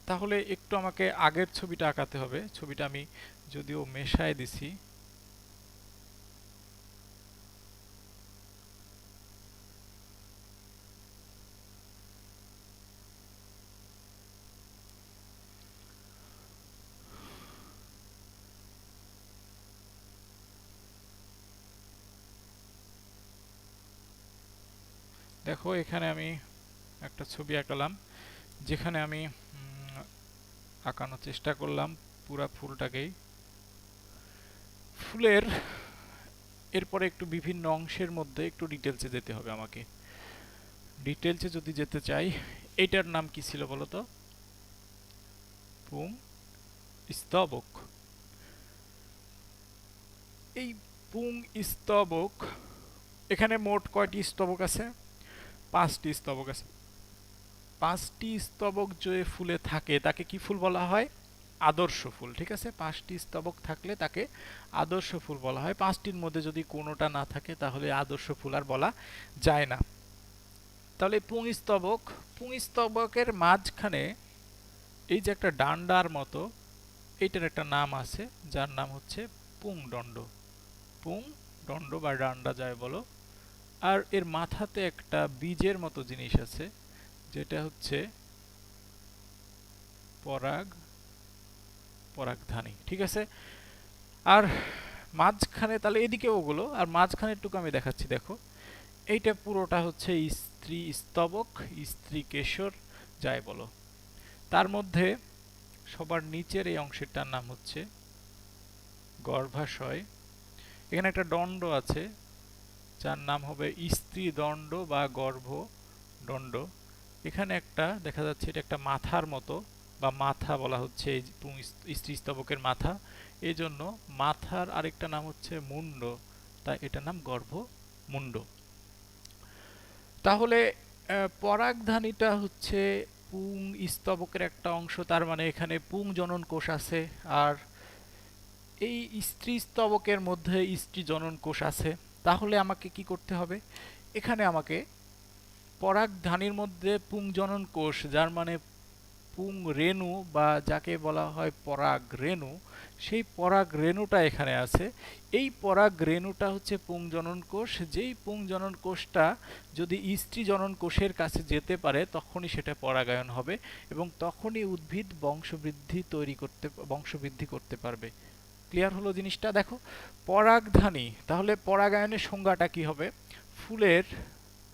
তাহলে একটু আমাকে আগের ছবিটা আঁকাতে হবে, ছবিটা আমি যদিও মেশায় দিছি। দেখো এখানে আমি একটা ছবি আঁকালাম, যেখানে আমি আঁকানোর চেষ্টা করলাম পুরা ফুলটাকেই। ফুলের এরপরে একটু বিভিন্ন অংশের মধ্যে একটু ডিটেলসে যেতে হবে আমাকে। ডিটেলসে যদি যেতে চাই, এইটার নাম কি ছিল বলো তো, পুং স্তবক। এই পুং স্তবক, এখানে মোট কয়টি স্তবক আছে, 5টি স্তবক আছে। 5টি স্তবক যে ফুলে থাকে তাকে কি ফুল বলা হয়, আদর্শ ফুল। ঠিক আছে, 5টি স্তবক থাকলে তাকে আদর্শ ফুল বলা হয়। 5টির মধ্যে যদি কোনোটা না থাকে তাহলে আদর্শ ফুল আর বলা যায় না। তাহলে পুংস্তবক, পুংস্তবকের মাঝখানে এই যে একটা ডান্ডার মতো, এইটার একটা নাম আছে যার নাম হচ্ছে পুংদণ্ড। পুংদণ্ড বা ডান্ডা যায় বলো। আর এর মাথাতে একটা বীজের মতো জিনিস আছে, যেটা হচ্ছে পরাগধানী। ঠিক আছে, আর মাঝখানে তাহলে এদিকে ওগুলো, আর মাঝখানেরটুকু আমি দেখাচ্ছি। দেখো এইটা পুরোটা হচ্ছে স্ত্রী স্তবক, স্ত্রী কেশর যাই বলো। তার মধ্যে সবার নিচের এই অংশেরটার নাম হচ্ছে গর্ভাশয়। এখানে একটা দণ্ড আছে যার নাম হবে স্ত্রী দণ্ড বা গর্ভদণ্ড। এখানে একটা দেখা যাচ্ছে, এটা একটা মাথার মতো বা মাথা বলা হচ্ছে এই স্ত্রী স্তবকের মাথা, এই জন্য মাথার আরেকটা নাম হচ্ছে মুন্ড, তাই এটার নাম গর্ভমুণ্ড। তাহলে পরাগধানীটা হচ্ছে পুং স্তবকের একটা অংশ, তার মানে এখানে পুংজনন কোষ আছে। আর এই স্ত্রী স্তবকের মধ্যে স্ত্রী জনন কোষ আছে, তাহলে আমাকে কি করতে হবে? এখানে আমাকে পরাগধানীর মধ্যে পুংজনন কোষ, যার মানে পুং রেণু বা যাকে বলা হয় পরাগ রেণু, সেই পরাগ রেণুটা এখানে আছে। এই পরাগ রেণুটা হচ্ছে পুংজনন কোষ। যেই পুংজনন কোষটা যদি স্ত্রী জনন কোষের কাছে যেতে পারে তখনই সেটা পরাগায়ন হবে এবং তখনই উদ্ভিদ বংশবৃদ্ধি করতে পারবে। ক্লিয়ার হলো জিনিসটা? দেখো, পরাগধানী, তাহলে পরাগায়নের সংজ্ঞাটা কি হবে? ফুলের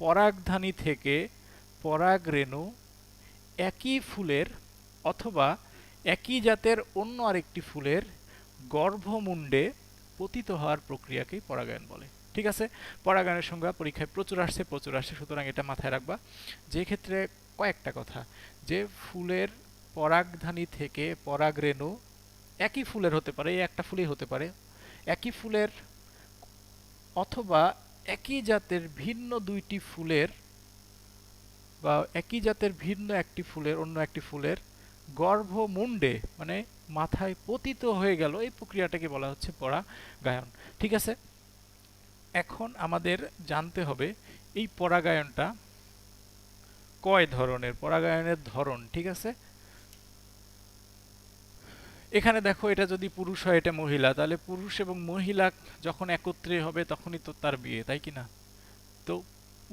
পরাগধানী থেকে পরাগরেণু একই ফুলের অথবা একই জাতের অন্য আরেকটি ফুলের গর্ভমুণ্ডে পতিত হওয়ার প্রক্রিয়াকেই পরাগায়ন বলে। ঠিক আছে? পরাগায়নের সংজ্ঞা পরীক্ষায় প্রচুর আসে, সুতরাং এটা মাথায় রাখবা। যে ক্ষেত্রে কয়েকটা কথা, যে ফুলের পরাগধানী থেকে পরাগরেণু একই ফুলের হতে পারে, এই একটা ফুলই হতে পারে, একই ফুলের অথবা একই জাতের ভিন্ন দুইটি ফুলের বা একই জাতের ভিন্ন একটি ফুলের অন্য একটি ফুলের গর্ভমুণ্ডে মানে মাথায় পতিত হয়ে গেল, এই প্রক্রিয়াটাকে বলা হচ্ছে পরাগায়ন। ঠিক আছে? এখন আমাদের জানতে হবে এই পরাগায়নটা কয় ধরনের, পরাগায়নের ধরন। ঠিক আছে? এখানে দেখো, এটা যদি পুরুষ হয় এটা মহিলা, তাহলে পুরুষ এবং মহিলা যখন একত্রে হবে তখনই তো তার বিয়ে, তাই কি না? তো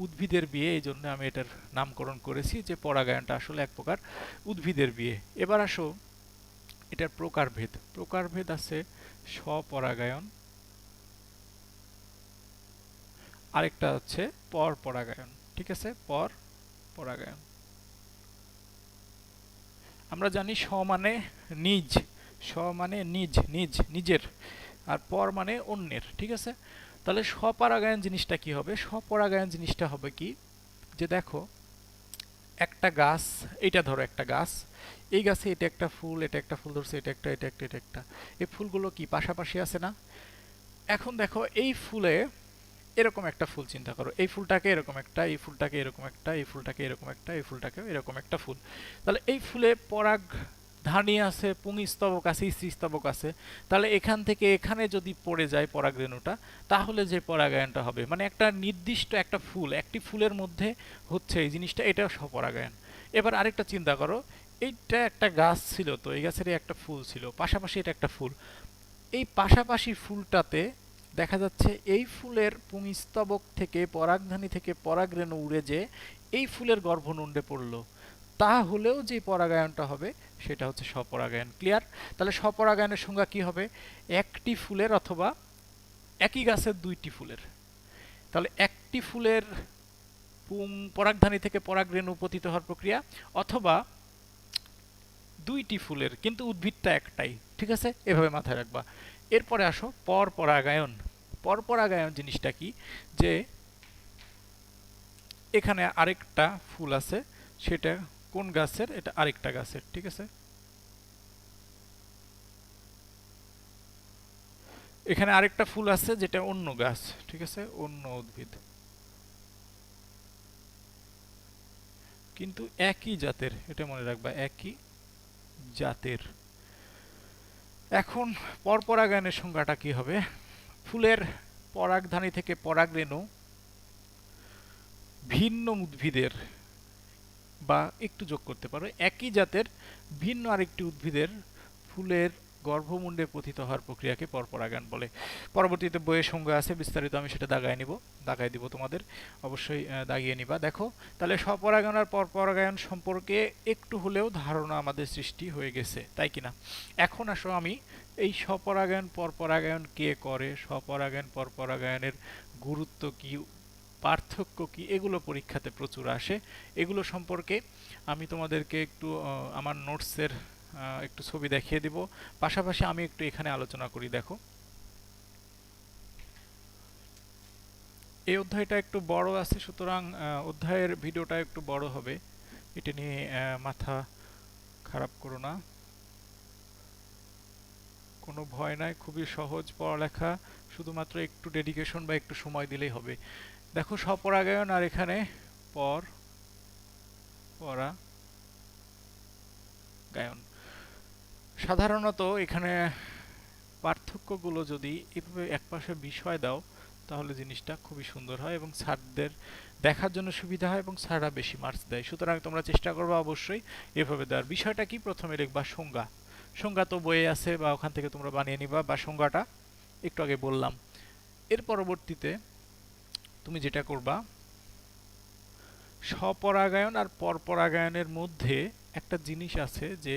উদ্ভিদের বিয়ে, এই জন্য আমি এটার নামকরণ করেছি যে পরাগায়নটা আসলে এক প্রকার উদ্ভিদের বিয়ে। এবার আসো এটার প্রকারভেদ। প্রকারভেদ আছে স্বপরাগায়ন, আরেকটা হচ্ছে পরপরাগায়ন। ঠিক আছে? পরপরাগায়ন। আমরা জানি স মানে নিজ, স মানে নিজের, আর পর মানে অন্যের। ঠিক আছে? তাহলে স্বপরাগায়ন জিনিসটা কি হবে? স্বপরাগায়ন জিনিসটা হবে কি, যে দেখো একটা গাছ, এটা ধরো একটা গাছ, এই গাছে এটা একটা ফুল, এটা একটা ফুল ধরছে, এটা একটা, এই ফুলগুলো কি পাশাপাশি আছে না? এখন দেখো এই ফুলে এরকম একটা ফুল চিন্তা করো, এই ফুলটাকে এরকম একটা, এই ফুলটাকে এরকম একটা, এই ফুলটাকে এরকম একটা, এই ফুলটাকে এরকম একটা ফুল। তাহলে এই ফুলে পরাগ ধানী আছে, পুংস্তবক আছে, স্ত্রীস্তবক আছে। তাহলে এখান থেকে এখানে যদি পড়ে যায় পরাগরেণুটা, তাহলে যে পরাগায়নটা হবে মানে একটা নির্দিষ্ট একটা ফুল, একটি ফুলের মধ্যে হচ্ছে এই জিনিসটা, এটা স্বপরাগায়ন। এবার আরেকটা চিন্তা করো, এইটা একটা গাছ ছিল, তো এই গাছের একটা ফুল ছিল, পাশাপাশি এটা একটা ফুল। এই পাশাপাশি ফুলটাতে দেখা যাচ্ছে এই ফুলের পুংস্তবক থেকে পরাগধানী থেকে পরাগরেণু উড়ে যে এই ফুলের গর্ভমুণ্ডে পড়লো, তাহলেও যে পরাগায়নটা হবে সেটা হচ্ছে স্বপরাগায়ন। ক্লিয়ার? তাহলে স্বপরাগায়নের সংজ্ঞা কি হবে? একটি ফুলের অথবা একই গাছের দুইটি ফুলের। তাহলে একটি ফুলের পুং পরাগধানী থেকে পরাগরেণু পতিত হওয়ার প্রক্রিয়া, অথবা দুইটি ফুলের কিন্তু উদ্ভিদটা একটাই। ঠিক আছে? এভাবে মাথায় রাখবা। এরপরে আসো পরপরাগায়ন। পরপরাগায়ন জিনিসটা কি, যে এখানে আরেকটা ফুল আছে, সেটা কোন গাছের? এটা আরেকটা গাছের। ঠিক আছে? এখানে আরেকটা ফুল আছে যেটা অন্য গাছ। ঠিক আছে? অন্য উদ্ভিদ, কিন্তু একই জাতের, এটা মনে রাখবা, একই জাতের। এখন পরপরাগায়নের সংজ্ঞাটা কি হবে? ফুলের পরাগধানী থেকে পরাগরেণু ভিন্ন উদ্ভিদের, বা একটু যোগ করতে পারো, একই জাতের ভিন্ন আরেকটি উদ্ভিদের ফুলের গর্ভমুণ্ডে পতিত হওয়ার প্রক্রিয়াকে পরপরাগায়ন বলে। পরবর্তীতে বইয়ের সংজ্ঞা আছে, বিস্তারিত আমি সেটা দাগায় দিব তোমাদের, অবশ্যই দাগিয়ে নিবা। দেখো, তাহলে স্বপরাগায়ন আর পরপরাগায়ন সম্পর্কে একটু হলেও ধারণা আমাদের সৃষ্টি হয়ে গেছে, তাই কিনা? এখন আসো আমি এই স্বপরাগায়ন পরপরাগায়ন কে করে, স্বপরাগায়ন পরপরাগায়নের গুরুত্ব কি, পার্থক্য কি, এগুলো পরীক্ষাতে প্রচুর আসে। এগুলো সম্পর্কে আমি তোমাদেরকে একটু আমার নোটসের একটু ছবি দেখিয়ে দিব, পাশাপাশি আমি একটু এখানে আলোচনা করি। দেখো, এই অধ্যায়টা একটু বড় আছে, সুতরাং অধ্যায়ের ভিডিওটা একটু বড় হবে, এটা নিয়ে মাথা খারাপ করো না, কোনো ভয় নাই, খুবই সহজ পড়ালেখা, শুধুমাত্র একটু ডেডিকেশন বা একটু সময় দিলেই হবে। দেখো, স্বপরাগায়ন আর এখানে পর পরাগায়ন। সাধারণত এখানে পার্থক্যগুলো যদি এভাবে একপাশে বিষয় দাও তাহলে জিনিসটা খুবই সুন্দর হয় এবং স্যারদের দেখার জন্য সুবিধা হয় এবং স্যাররা বেশি মার্কস দেয়। সুতরাং তোমরা চেষ্টা করবে অবশ্যই এভাবে দেওয়ার। বিষয়টা কি, প্রথমে লিখবা সংজ্ঞা। সংজ্ঞা তো বইয়ে আছে বা ওখান থেকে তোমরা বানিয়ে নিবা, বা সংজ্ঞাটা একটু আগে বললাম। এর পরবর্তীতে তুমি যেটা করবা, স্বপরাগায়ন আর পরপরাগায়নের মধ্যে একটা জিনিস আছে যে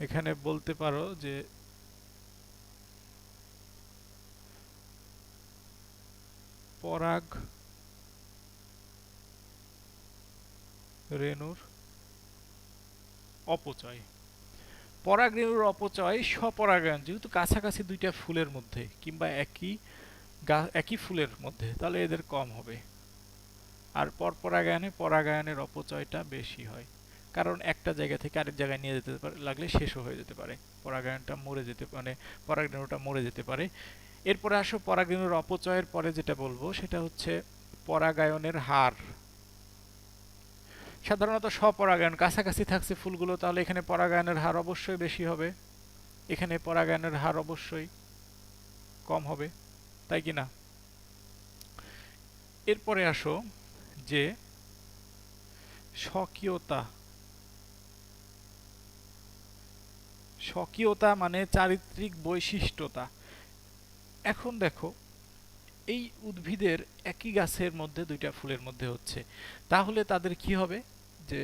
এখানে বলতে পারো যে পরাগ রেণুর অপচয়। পরাগ রেণুর অপচয় স্বপরাগায়ন, যেহেতু কাছাকাছি দুইটা ফুলের মধ্যে কিংবা একই ফুলের মধ্যে, তাহলে এদের কম হবে। আর পরপরাগায়নে পরাগায়নের অপচয়টা বেশি হয়, কারণ একটা জায়গা থেকে আরেক জায়গায় নিয়ে যেতে লাগলে শেষও হয়ে যেতে পারে, পরাগায়নটা মরে যেতে মানে পরাগ রেণুটা মরে যেতে পারে। এরপরে আসো পরাগ রেণুর অপচয়ের পরে যেটা বলবো সেটা হচ্ছে পরাগায়নের হার। সাধারণত স্বপরাগায়ন কাছাকাছি থাকছে ফুলগুলো, তাহলে এখানে পরাগায়নের হার অবশ্যই বেশি হবে, এখানে পরাগায়নের হার অবশ্যই কম হবে, তাই কি না? এরপরে আসো যে স্বকীয়তা। স্বকীয়তা মানে চারিত্রিক বৈশিষ্ট্যতা। এখন দেখো, এই উদ্ভিদের একই গাছের মধ্যে দুইটা ফুলের মধ্যে হচ্ছে, তাহলে তাদের কি হবে যে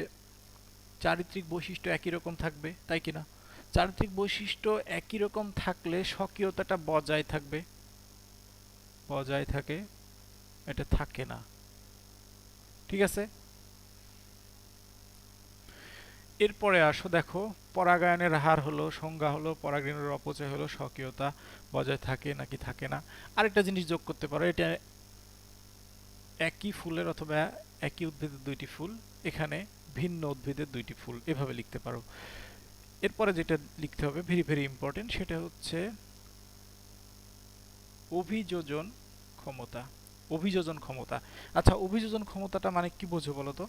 চারিত্রিক বৈশিষ্ট্য একই রকম থাকবে, তাই কি না? চারিত্রিক বৈশিষ্ট্য একই রকম থাকলে স্বকীয়তাটা বজায় থাকবে, বজায় থাকে, এটা থাকে না। ঠিক আছে, এরপরে আসো দেখো, পরাগায়নের হার হলো, সংজ্ঞা হলো, পরাগরেণুর অপচয় হলো, স্বকীয়তা বজায় থাকে নাকি থাকে না। আরেকটা জিনিস যোগ করতে পারো, এটা একই ফুলের অথবা একই উদ্ভিদের দুইটি ফুল, এখানে ভিন্ন উদ্ভিদের দুইটি ফুল, এভাবে লিখতে পারো। এরপরে যেটা লিখতে হবে ভেরি ভেরি ইম্পর্টেন্ট, সেটা হচ্ছে অভিযোজন ক্ষমতা। অভিযোজন ক্ষমতা, আচ্ছা অভিযোজন ক্ষমতাটা মানে কি বোঝো বলো তো?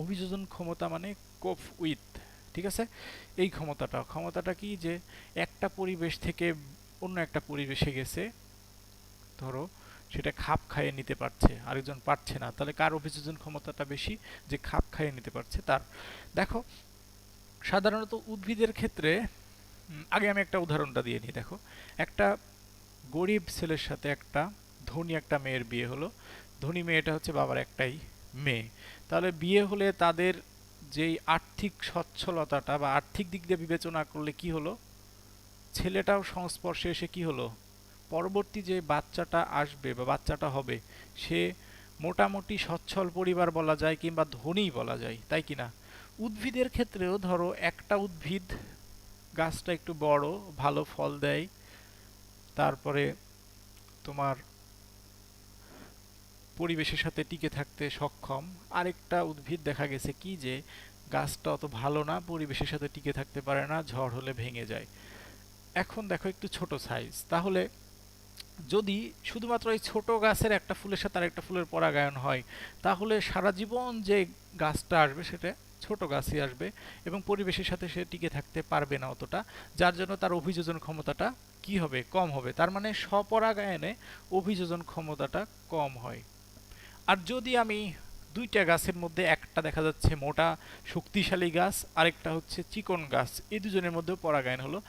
অভিযোজন ক্ষমতা মানে কোপ উইথ, ঠিক আছে? এই ক্ষমতাটা কি, যে একটা পরিবেশ থেকে অন্য একটা পরিবেশে গেছে, ধরো সেটা খাপ খাইয়ে নিতে পারছে, আরেকজন পারছে না, তাহলে কার অভিযোজন ক্ষমতাটা বেশি? যে খাপ খাইয়ে নিতে পারছে তার। দেখো, সাধারণত উদ্ভিদের ক্ষেত্রে আগে আমি একটা উদাহরণটা দিয়ে নিই। দেখো, একটা গরিব ছেলের সাথে একটা ধনী একটা মেয়ের বিয়ে হলো। ধনী মেয়েটা হচ্ছে বাবার একটাই মেয়ে, তাহলে বিয়ে হলে তাদের যেই আর্থিক সচ্ছলতাটা বা আর্থিক দিক দিয়ে বিবেচনা করলে কি হলো, ছেলেটাও সংস্পর্শে এসে কি হলো, পরবর্তী যে বাচ্চাটা আসবে বা বাচ্চাটা হবে, সে মোটামুটি সচ্ছল পরিবার বলা যায় কিংবা ধনী বলা যায়, তাই কি না? উদ্ভিদের ক্ষেত্রেও ধরো একটা উদ্ভিদ, গাছটা একটু বড়, ভালো ফল দেয়, তারপরে তোমার পরিবেশের সাথে টিকে থাকতে সক্ষম। আরেকটা উদ্ভিদ দেখা গেছে কি, যে গাছটা অত ভালো না, পরিবেশের সাথে টিকে থাকতে পারে না, ঝড় হলে ভেঙে যায়। এখন দেখো একটু ছোট সাইজ, তাহলে যদি শুধুমাত্র এই ছোট গাছের একটা ফুলের সাথে আরেকটা ফুলের পরাগায়ন হয়, তাহলে সারা জীবন যে গাছটা আসবে সেটা ছোট গাছই আসবে এবং পরিবেশের সাথে সে টিকে থাকতে পারবে না অতটা, যার জন্য তার অভিযোজন ক্ষমতাটা কি হবে, কম হবে। তার মানে স্বপরাগায়নে অভিযোজন ক্ষমতাটা কম হয়। আর যদি আমি দুইটা গাছের মধ্যে একটা দেখা যাচ্ছে মোটা শক্তিশালী গাছ, আরেকটা হচ্ছে চিকন গাছ, এই দুজনের মধ্যেও পরাগায়ন হলো,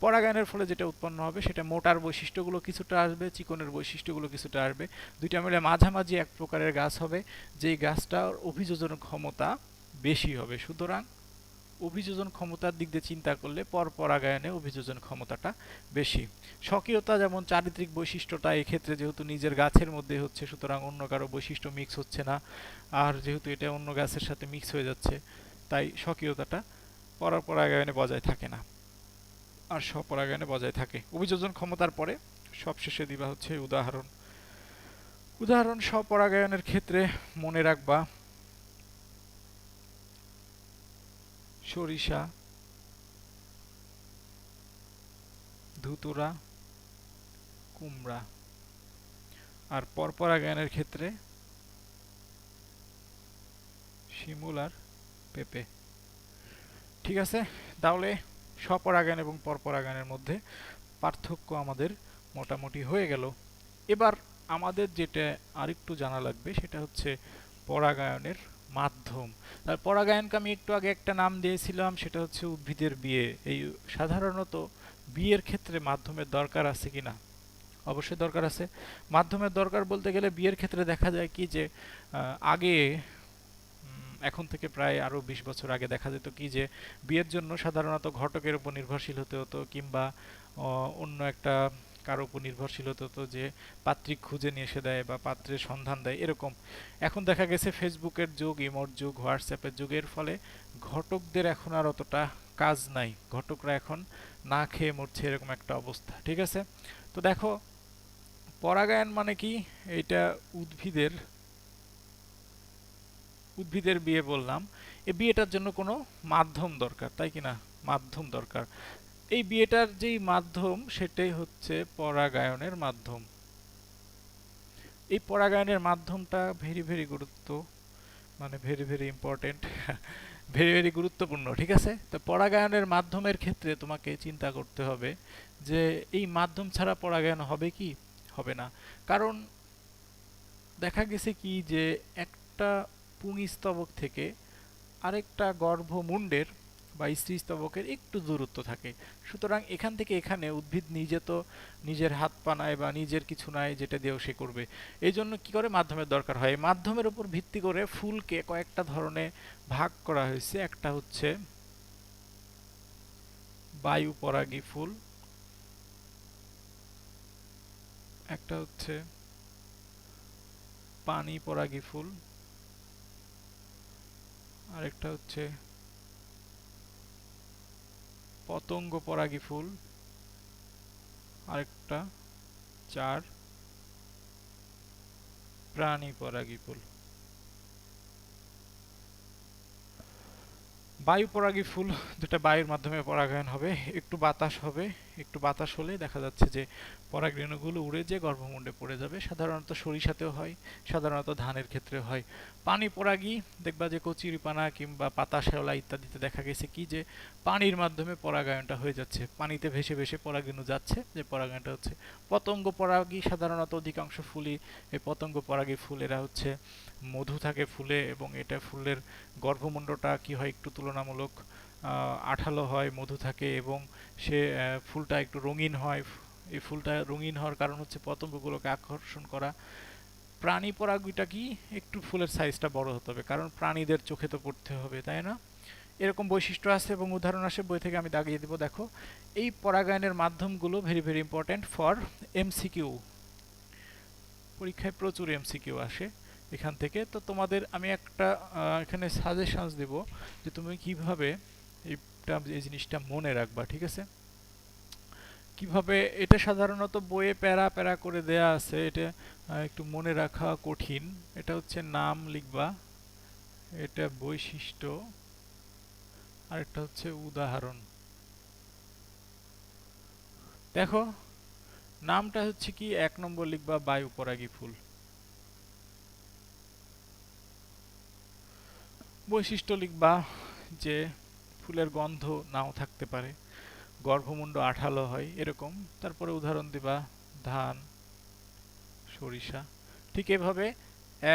পরাগায়নের ফলে যেটা উৎপন্ন হবে সেটা মোটার বৈশিষ্ট্যগুলো কিছুটা আসবে, চিকনের বৈশিষ্ট্যগুলো কিছুটা আসবে, দুইটা মিলে মাঝামাঝি এক প্রকারের গাছ হবে, যেই গাছটার অভিযোজন ক্ষমতা বেশি হবে। সুতরাং অভিযোজন ক্ষমতার দিক দিয়ে চিন্তা করলে পরপরাগায়নে অভিযোজন ক্ষমতাটা বেশি। স্বকীয়তা যেমন চারিত্রিক বৈশিষ্ট্যটা এক্ষেত্রে যেহেতু নিজের গাছের মধ্যে হচ্ছে, সুতরাং অন্য কারো বৈশিষ্ট্য মিক্স হচ্ছে না, আর যেহেতু এটা অন্য গাছের সাথে মিক্স হয়ে যাচ্ছে, তাই স্বকীয়তাটা পরপরাগায়নে বজায় থাকে না, আর স্বপরাগায়নে বজায় থাকে। অভিযোজন ক্ষমতার পরে সবশেষে দিবা হচ্ছে উদাহরণ। উদাহরণ স্বপরাগায়নের ক্ষেত্রে মনে রাখবা সরিষা, ধুতুরা, কুমড়া। আর পরপরাগায়নের ক্ষেত্রে শিমুল আর পেঁপে। ঠিক আছে, তাহলে স্বপরাগায়ন এবং পরপরাগায়নের মধ্যে পার্থক্য আমাদের মোটামুটি হয়ে গেল। এবার আমাদের যেটা আরেকটু জানা লাগবে সেটা হচ্ছে পরাগায়নের মাধ্যম। আর পরাগায়নকে আমি একটু আগে একটা নাম দিয়েছিলাম, সেটা হচ্ছে উদ্ভিদের বিয়ে। এই সাধারণত বিয়ের ক্ষেত্রে মাধ্যমের দরকার আছে কিনা? অবশ্যই দরকার আছে। মাধ্যমের দরকার বলতে গেলে বিয়ের ক্ষেত্রে দেখা যায় কি যে আগে এখন থেকে প্রায় আরো 20 বছর আগে দেখা যেত কি যে বিয়ের জন্য সাধারণত ঘটকের উপর নির্ভরশীল হতে হতো, কিংবা অন্য একটা কারো উপর নির্ভরশীল হতে হতো যে পাত্রী খুঁজে নিয়ে এসে দেয় বা পাত্রের সন্ধান দেয় এরকম। এখন দেখা গেছে ফেসবুকের যুগ, ইমোর যুগ, হোয়াটসঅ্যাপের যুগের ফলে ঘটকদের এখন আর অতটা কাজ নাই, ঘটকরা এখন না খেয়ে মরছে এরকম একটা অবস্থা। ঠিক আছে? তো দেখো, পরাগায়ন মানে কি? এটা উদ্ভিদের উদ্ভিদের বিয়ে বললাম। এই বিয়েটার জন্য কোনো মাধ্যম দরকার, তাই কি না? মাধ্যম দরকার। এই বিয়েটার যেই মাধ্যম সেটাই হচ্ছে পরাগায়নের মাধ্যম। এই পরাগায়নের মাধ্যমটা ভেরি ভেরি মানে very very important, very very গুরুত্বপূর্ণ। ঠিক আছে? তো পরাগায়নের মাধ্যমের ক্ষেত্রে তোমাকে চিন্তা করতে হবে যে এই মাধ্যম ছাড়া পরাগায়ন হবে কি? হবে না। কারণ দেখা গেছে কি যে একটা পুংস্তবক থেকে আরেকটা গর্ভমুণ্ডের বা স্ত্রীস্তবকের একটু দূরত্ব থাকে। সুতরাং এখান থেকে এখানে উদ্ভিদ নিজে তো নিজের হাত পা নাই বা নিজের কিছু নাই যেটা দিয়েও সে করবে। এই জন্য কি করে? মাধ্যমের দরকার হয়। এই মাধ্যমের উপর ভিত্তি করে ফুলকে কয়েকটা ধরনে ভাগ করা হয়েছে। একটা হচ্ছে বায়ু পরাগী ফুল, একটা হচ্ছে পানি পরাগী ফুল, আরেকটা হচ্ছে পতঙ্গ পরাগী ফুল, আরেকটা 4 প্রাণী পরাগী ফুল। বায়ু পরাগী ফুল যেটা বায়ুর মাধ্যমে পরাগায়ন হবে, একটু বাতাস হবে, একটু বাতাস হলে দেখা যাচ্ছে যে পরাগরেণুগুলো উড়ে যে গর্ভমুণ্ডে পড়ে যাবে। সাধারণত সরিষাতেও হয়, সাধারণত ধানের ক্ষেত্রে হয়। পানি পরাগী দেখবা যে কচুরিপানা কিংবা পাতা শ্যাওলা ইত্যাদিতে দেখা গেছে কি যে পানির মাধ্যমে পরাগায়নটা হয়ে যাচ্ছে, পানিতে ভেসে ভেসে পরাগরেণু যাচ্ছে, যে পরাগায়নটা হচ্ছে। পতঙ্গ পরাগী সাধারণত অধিকাংশ ফুলই এই পতঙ্গ পরাগী ফুল, এরা হচ্ছে মধু থাকে ফুলে, এবং এটা ফুলের গর্ভমুণ্ডটা কি হয় একটু তুলনামূলক আঠালো হয়, মধু থাকে, এবং সে ফুলটা একটু রঙিন হয়। এই ফুলটা রঙিন হওয়ার কারণ হচ্ছে পতঙ্গগুলোকে আকর্ষণ করা। প্রাণী পরাগীটা কি? একটু ফুলের সাইজটা বড় হতে হবে, কারণ প্রাণীদের চোখে তো পড়তে হবে, তাই না? এরকম বৈশিষ্ট্য আছে এবং উদাহরণ আসে বই থেকে, আমি দাগিয়ে দিব। দেখো, এই পরাগায়নের মাধ্যমগুলো very very important for MCQ. পরীক্ষায় প্রচুর এমসিকিউ আসে এখান থেকে। তো তোমাদের আমি একটা এখানে সাজেশনস দেব যে তুমি কিভাবে এই জিনিসটা মনে রাখবা। ঠিক আছে? কিভাবে? এটা সাধারণত বইয়ে প্যারা প্যারা করে দেয়া আছে, এটা একটু মনে রাখা কঠিন। এটা হচ্ছে নাম লিখবা, এটা বৈশিষ্ট্য, আর একটা হচ্ছে উদাহরণ। দেখো, নামটা হচ্ছে কি, 1 নম্বর লিখবা বায়ু পরাগী ফুল। বৈশিষ্ট্য লিখবা যে ফুলের গন্ধ নাও থাকতে পারে, গর্ভমুণ্ড আঠালো হয় এরকম। তারপরে উদাহরণ দিবা ধান, সরিষা। ঠিক এভাবে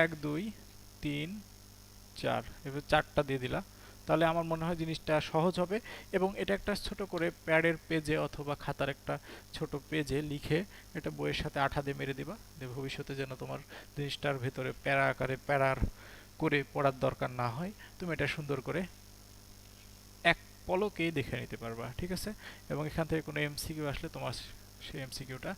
1 2 3 4, এভাবে 4টা দিয়ে দিলা। তাহলে আমার মনে হয় জিনিসটা সহজ হবে। এবং এটা একটা ছোট করে প্যাডের পেজে অথবা খাতার একটা ছোট পেজে লিখে এটা বইয়ের সাথে আঠা দিয়ে মেরে দিবা, যে ভবিষ্যতে যেন তোমার জিনিসটার ভেতরে প্যারা আকারে প্যারার করে পড়ার দরকার না হয়, তুমি এটা সুন্দর করে এক পলকেই দেখে নিতে পারবা। ঠিক আছে? এবং এখান থেকে কোনো এমসিকিউ আসলে তোমার সেই এমসিকিউটা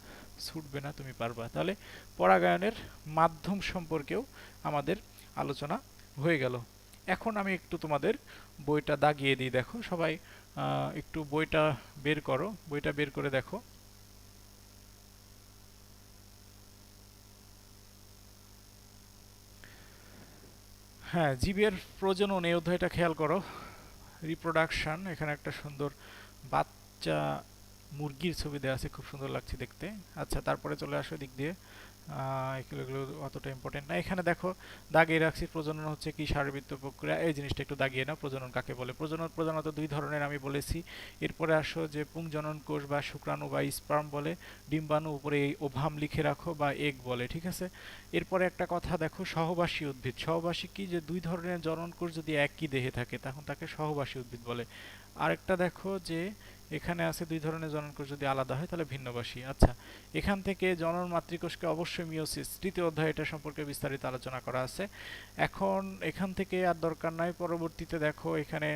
ছুটবে না, তুমি পারবা। তাহলে পরাগায়নের মাধ্যম সম্পর্কেও আমাদের আলোচনা হয়ে গেল। এখন আমি একটু তোমাদের বইটা দাগিয়ে দিই। দেখো সবাই একটু বইটা বের করো, বইটা বের করে দেখো। হ্যাঁ, জীবের প্রজনন এই অধ্যায়টা খেয়াল করো। রিপ্রোডাকশন, এখানে একটা সুন্দর বাচ্চা মুরগির ছবি দেওয়া আছে, খুব সুন্দর লাগছে দেখতে। আচ্ছা, তারপরে চলে আসো দিক দিয়ে এগুলো এগুলো অতটা ইম্পর্টেন্ট না। এখানে দেখো দাগিয়ে রাখছি প্রজনন হচ্ছে কি শারীরবৃত্তীয় প্রক্রিয়া, এই জিনিসটা একটু দাগিয়ে নাও। প্রজনন কাকে বলে? প্রজনন প্রধানত দুই ধরনের আমি বলেছি। এরপরে আসো যে পুংজনন কোষ বা শুক্রাণু বা স্পার্ম বলে, ডিম্বাণু উপরে এই ওভাম লিখে রাখো বা এগ বলে, ঠিক আছে। এরপরে একটা কথা দেখো, সহবাসী উদ্ভিদ। সহবাসী কি? যে দুই ধরনের জনন কোষ যদি একই দেহে থাকে তখন তাকে সহবাসী উদ্ভিদ বলে। আরেকটা দেখো যে এখানে আছে দুই ধরনের জননকোষ যদি আলাদা হয় তাহলে ভিন্নবাসী। আচ্ছা, এখান থেকে জনন মাতৃকোষকে অবশ্যই মিওসিস, তৃতীয় অধ্যায়ে এটা সম্পর্কে বিস্তারিত আলোচনা করা আছে। এখন এখান থেকে আর দরকার নাই। পরবর্তীতে দেখো এখানে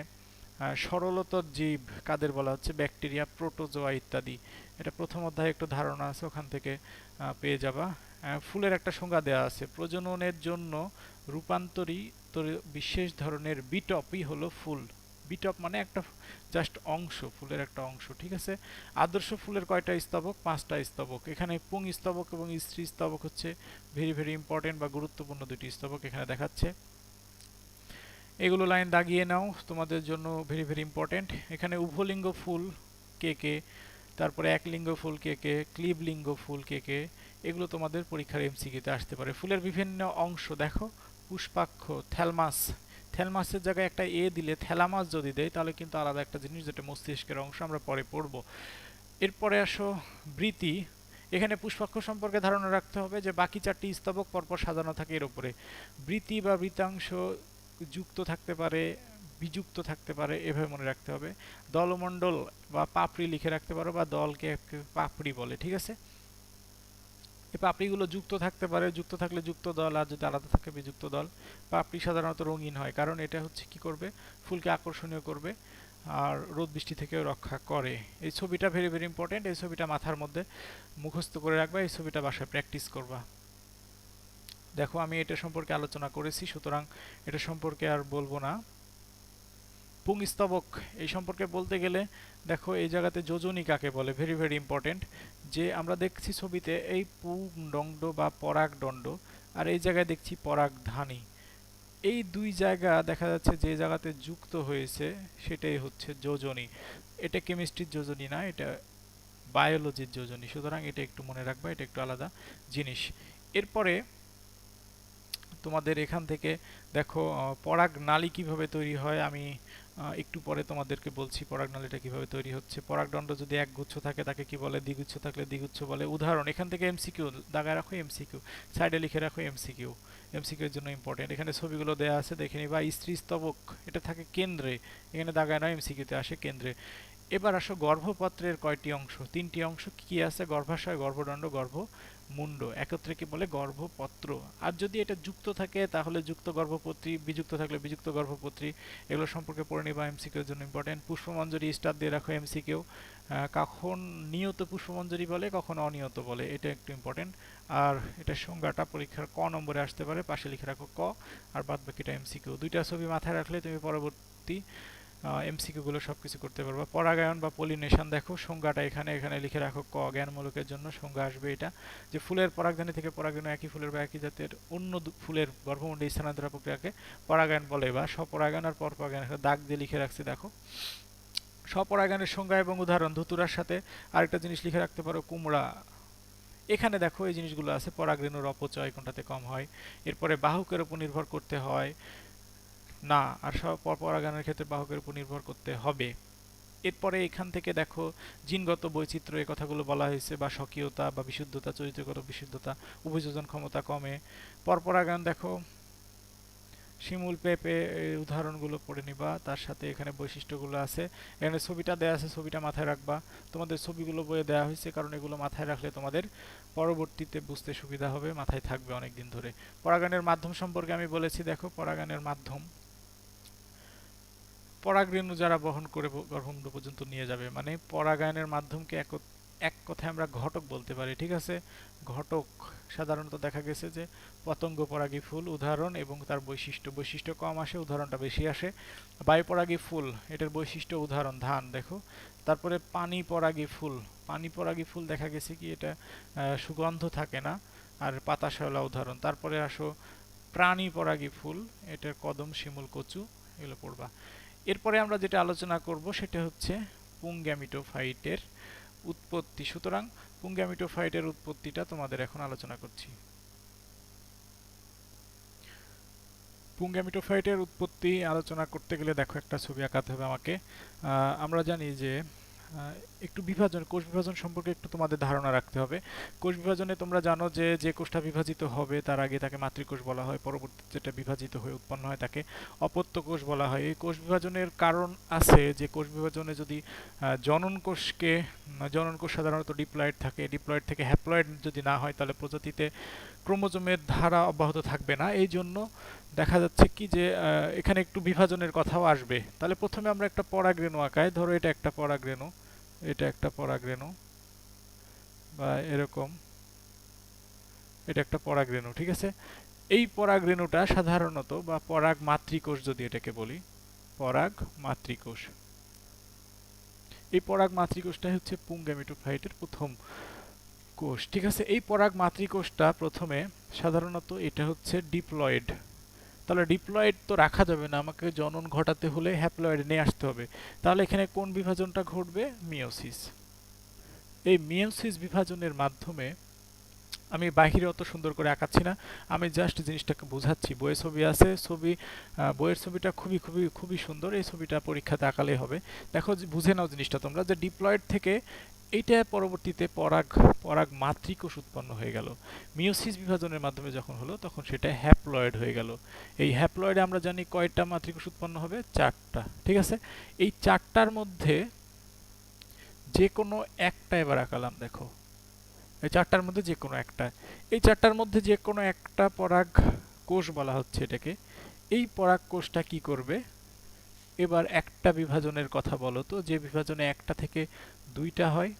সরলতর জীব কাদের বলা হচ্ছে? ব্যাকটেরিয়া, প্রোটোজোয়া ইত্যাদি। এটা প্রথম অধ্যায়ে একটু ধারণা আছে, ওখান থেকে পেয়ে যাবা। ফুলের একটা সংজ্ঞা দেওয়া আছে, প্রজননের জন্য রূপান্তরিত বিশেষ ধরনের বিটপই হলো ফুল। বিটপ মানে একটা জাস্ট অংশ, ফুলের একটা অংশ, ঠিক আছে। আদর্শ ফুলের কয়টা স্তবক? 5টা স্তবক। এখানে পুং স্তবক এবং স্ত্রী স্তবক হচ্ছে ভেরি ভেরি ইম্পর্টেন্ট বা গুরুত্বপূর্ণ দুটি স্তবক এখানে দেখাচ্ছে। এগুলো লাইন দাগিয়ে নাও, তোমাদের জন্য ভেরি ভেরি ইম্পর্টেন্ট। এখানে উভলিঙ্গ ফুল কে কে, তারপরে একলিঙ্গ ফুল কে কে, ক্লীবলিঙ্গ ফুল কে কে, এগুলো তোমাদের পরীক্ষার এমসিকিউতে আসতে পারে। ফুলের বিভিন্ন অংশ দেখো, পুষ্পাক্ষ, থ্যালমাস। থ্যালমাসের জায়গায় একটা এ দিলে থ্যালামাস যদি দেয় তাহলে কিন্তু আলাদা একটা জিনিস, যেটা মস্তিষ্কের অংশ, আমরা পরে পড়ব। এরপরে আসো বৃতি। এখানে পুষ্পাক্ষ সম্পর্কে ধারণা রাখতে হবে যে বাকি 4টি স্তবক পরপর সাজানো থাকে এর উপরে। বৃতি বা বৃতাংশ যুক্ত থাকতে পারে, বিযুক্ত থাকতে পারে, এভাবে মনে রাখতে হবে। দলমণ্ডল বা পাপড়ি লিখে রাখতে পারো, বা দলকে পাপড়ি বলে, ঠিক আছে। এই পাপড়িগুলো যুক্ত থাকতে পারে, যুক্ত থাকলে যুক্ত দল, আর যদি আলাদা থাকে বিযুক্ত দল। পাপড়ি সাধারণত রঙিন হয়, কারণ এটা হচ্ছে কি করবে? ফুলকে আকর্ষণীয় করবে আর রোদ বৃষ্টি থেকেও রক্ষা করে। এই ছবিটা ভেরি ভেরি ইম্পর্টেন্ট, এই ছবিটা মাথার মধ্যে মুখস্থ করে রাখবা, এই ছবিটা বাসায় প্র্যাকটিস করবা। দেখো আমি এটা সম্পর্কে আলোচনা করেছি, সুতরাং এটা সম্পর্কে আর বলবো না। পুংস্তবক এই সম্পর্কে বলতে গেলে দেখো এই জায়গাতে যোজনী কাকে বলে, ভেরি ভেরি ইম্পর্টেন্ট। যে আমরা দেখছি ছবিতে এই পুংদণ্ড বা পরাগদণ্ড, আর এই জায়গায় দেখছি পরাগধানী। এই দুই জায়গা দেখা যাচ্ছে যে জায়গাতে যুক্ত হয়েছে সেটাই হচ্ছে যোজনী। এটা কেমিস্ট্রির যোজনী না, এটা বায়োলজির যোজনী, সুতরাং এটা একটু মনে রাখবা, এটা একটু আলাদা জিনিস। এরপরে তোমাদের এখান থেকে দেখো পরাগনালী কিভাবে তৈরি হয়, আমি একটু পরে তোমাদেরকে বলছি পরাগনালীটা কিভাবে তৈরি হচ্ছে। পরাগদণ্ড যদি একগুচ্ছ থাকে তাকে কি বলে? দ্বিগুচ্ছ থাকলে দ্বিগুচ্ছ বলে। উদাহরণ এখান থেকে এমসিকিউ দাগায় রাখো, এমসিকিউ সাইডে লিখে রাখো, এমসিকিউ এমসিকিউ এর জন্য ইম্পর্টেন্ট। এখানে ছবিগুলো দেওয়া আছে দেখে নিবা। স্ত্রী স্তবক এটা থাকে কেন্দ্রে, এখানে দাগায় নাও, এমসিকিউতে আসে কেন্দ্রে। এবার আসো গর্ভপত্রের কয়টি অংশ? 3টি অংশ। কি আছে? গর্ভাশয়, গর্ভদণ্ড, গর্ভমুণ্ড, একত্রে কি বলে? গর্ভপত্র। আর যদি এটা যুক্ত থাকে তাহলে যুক্ত গর্ভপত্রী, বিযুক্ত থাকলে বিযুক্ত গর্ভপত্রী। এগুলো সম্পর্কে পড়ে নিবা, এমসিকিউ এর জন্য ইম্পর্টেন্ট। পুষ্পমঞ্জরি স্টার দিয়ে রাখো, এমসিকিউ। কখন নিয়ত পুষ্পমঞ্জরি বলে, কখন অনিয়ত বলে, এটা একটু ইম্পর্টেন্ট। আর এটার সংজ্ঞাটা পরীক্ষার ক নম্বরে আসতে পারে, পাশে লিখে রাখো ক। আর বাদ বাকিটা এমসিকিউ। দুইটা ছবি মাথায় রাখলে তুমি পরবর্তী এমসিকিউ গুলো সবকিছু করতে পারবা। পরাগায়ন বা পলিনেশন দেখো, সংজ্ঞাটা এখানে এখানে লিখে রাখো ক, জ্ঞানমূলকের জন্য সংজ্ঞা আসবে এটা। যে ফুলের পরাগধানী থেকে পরাগায়ন একই ফুলের বা একই জাতের অন্য ফুলের গর্ভমুণ্ডে স্থানান্তর প্রক্রিয়াকে পরাগায়ন বলে, বা স্বপরাগায়ন আর পরপরাগায়ন। দাগ দিয়ে লিখে রাখছি দেখো। স্বপরাগায়নের সংজ্ঞা এবং উদাহরণ, ধতুরার সাথে আরেকটা জিনিস লিখে রাখতে পারো, কুমড়া। এখানে দেখো এই জিনিসগুলো আছে, পরাগরেণুর অপচয় কোনটাতে কম হয়। এরপরে বাহকের উপর নির্ভর করতে হয় না, আর পরাগায়নের ক্ষেত্রে বাহকের উপর নির্ভর করতে হবে। এরপরে এখান থেকে দেখো জিনগত বৈচিত্র্য, এই কথাগুলো বলা হয়েছে, বা স্বকীয়তা বা বিশুদ্ধতা, চরিত্রগত বিশুদ্ধতা, অভিযোজন ক্ষমতা কমে। পরপরাগায়ন দেখো, শিমুল, পেঁপে, এই উদাহরণগুলো পড়ে নিবা, তার সাথে এখানে বৈশিষ্ট্যগুলো আছে। এখানে ছবিটা দেওয়া আছে, ছবিটা মাথায় রাখবা। তোমাদের ছবিগুলো বইয়ে দেওয়া হয়েছে, কারণ এগুলো মাথায় রাখলে তোমাদের পরবর্তীতে বুঝতে সুবিধা হবে, মাথায় থাকবে অনেক দিন ধরে। পরাগায়নের মাধ্যম সম্পর্কে আমি বলেছি, দেখো পরাগায়নের মাধ্যম, পরাগরেণু যারা বহন করে গর্ভমুণ্ড পর্যন্ত নিয়ে যাবে, মানে পরাগায়নের মাধ্যমকে এক কথায় আমরা ঘটক বলতে পারি, ঠিক আছে। ঘটক সাধারণত দেখা গেছে যে পতঙ্গ পরাগী ফুল উদাহরণ, এবং তার বৈশিষ্ট্য, বৈশিষ্ট্য কম আসে, উদাহরণটা বেশি আসে। বায়ুপরাগী ফুল, এটার বৈশিষ্ট্য উদাহরণ ধান দেখো। তারপরে পানি পরাগী ফুল, পানি পরাগী ফুল দেখা গেছে কি এটা সুগন্ধ থাকে না, আর পাতা শ্যাওলা উদাহরণ। তারপরে আসো প্রাণী পরাগী ফুল, এটার কদম, শিমুল, কচু, এগুলো পড়বা। এরপরে আমরা যেটা আলোচনা করব সেটা হচ্ছে পুংগ্যামিটোফাইটের উৎপত্তি। সুতরাং পুংগ্যামিটোফাইটের উৎপত্তিটা তোমাদের এখন আলোচনা করছি। পুংগ্যামিটোফাইটের উৎপত্তি আলোচনা করতে গেলে দেখো একটা ছবি আঁকাতে হবে আমাকে। আমরা জানি যে একটু বিভাজন, কোষ বিভাজন সম্পর্কে একটু তোমাদের ধারণা রাখতে হবে। কোষ বিভাজনে তোমরা জানো যে যে কোষটা বিভাজিত হবে তার আগে তাকে মাতৃকোষ বলা হয়, পরবর্তীতে যেটা বিভাজিত হয়ে উৎপন্ন হয় তাকে অপত্য কোষ বলা হয়। এই কোষ বিভাজনের কারণ আছে যে কোষ বিভাজনে যদি জনন কোষকে, জনন কোষ সাধারণত ডিপ্লয়েড থাকে, ডিপ্লয়েড থেকে হ্যাপ্লয়েড যদি না হয় তাহলে প্রজাতিতে ক্রোমোজোমের ধারা অব্যাহত থাকবে না। এই জন্য দেখা যাচ্ছে কি যে এখানে একটু বিভাজনের কথাও আসবে। তাহলে প্রথমে আমরা একটা পরাগরেণু আঁকাই, ধরো এটা একটা পরাগরেণু, এটা একটা পরাগরেণু, বা এরকম এটা একটা পরাগরেণু, ঠিক আছে। এই পরাগরেণুটা সাধারণত, বা পরাগ মাতৃকোষ যদি এটাকে বলি, পরাগ মাতৃকোষ, এই পরাগ মাতৃকোষটা হচ্ছে পুংগ্যামিটোফাইটের প্রথম কোষ, ঠিক আছে। এই পরাগ মাতৃকোষটা প্রথমে সাধারণত এটা হচ্ছে ডিপ্লয়েড। তাহলে ডিপ্লয়েড তো রাখা যাবে না, আমাকে জনন ঘটাতে হলে হ্যাপ্লয়েড নিয়ে আসতে হবে। তাহলে এখানে কোন বিভাজনটা ঘটবে? মিওসিস। এই মিওসিস বিভাজনের মাধ্যমে, আমি বাহিরে অত সুন্দর করে আঁকাচ্ছি না, আমি জাস্ট জিনিসটাকে বোঝাচ্ছি। বইয়ের ছবি আছে, বইয়ের ছবিটা খুবই খুবই খুবই সুন্দর, এই ছবিটা পরীক্ষাতে আঁকালেই হবে। দেখো বুঝে নাও জিনিসটা তোমরা, যে ডিপ্লয়েড থেকে এইটা পরবর্তীতে পরাগ মাতৃকোষ উৎপন্ন হয়ে গেল। মিওসিস বিভাজনের মাধ্যমে যখন হলো তখন সেটা হ্যাপ্লয়েড হয়ে গেল। এই হ্যাপ্লয়েডে আমরা জানি কয়টা মাতৃকোষ উৎপন্ন হবে? 4টা, ঠিক আছে। এই 4টার মধ্যে যে কোনো একটা, এবার আঁকালাম দেখো, এই 4টার মধ্যে যে কোনো একটা, এই 4টার মধ্যে যে কোনো একটা পরাগ কোষ বলা হচ্ছে এটাকে। এই পরাগ কোষটা কি করবে? এবার একটা বিভাজনের কথা বলো তো, যে বিভাজনে একটা থেকে 2টা হয়,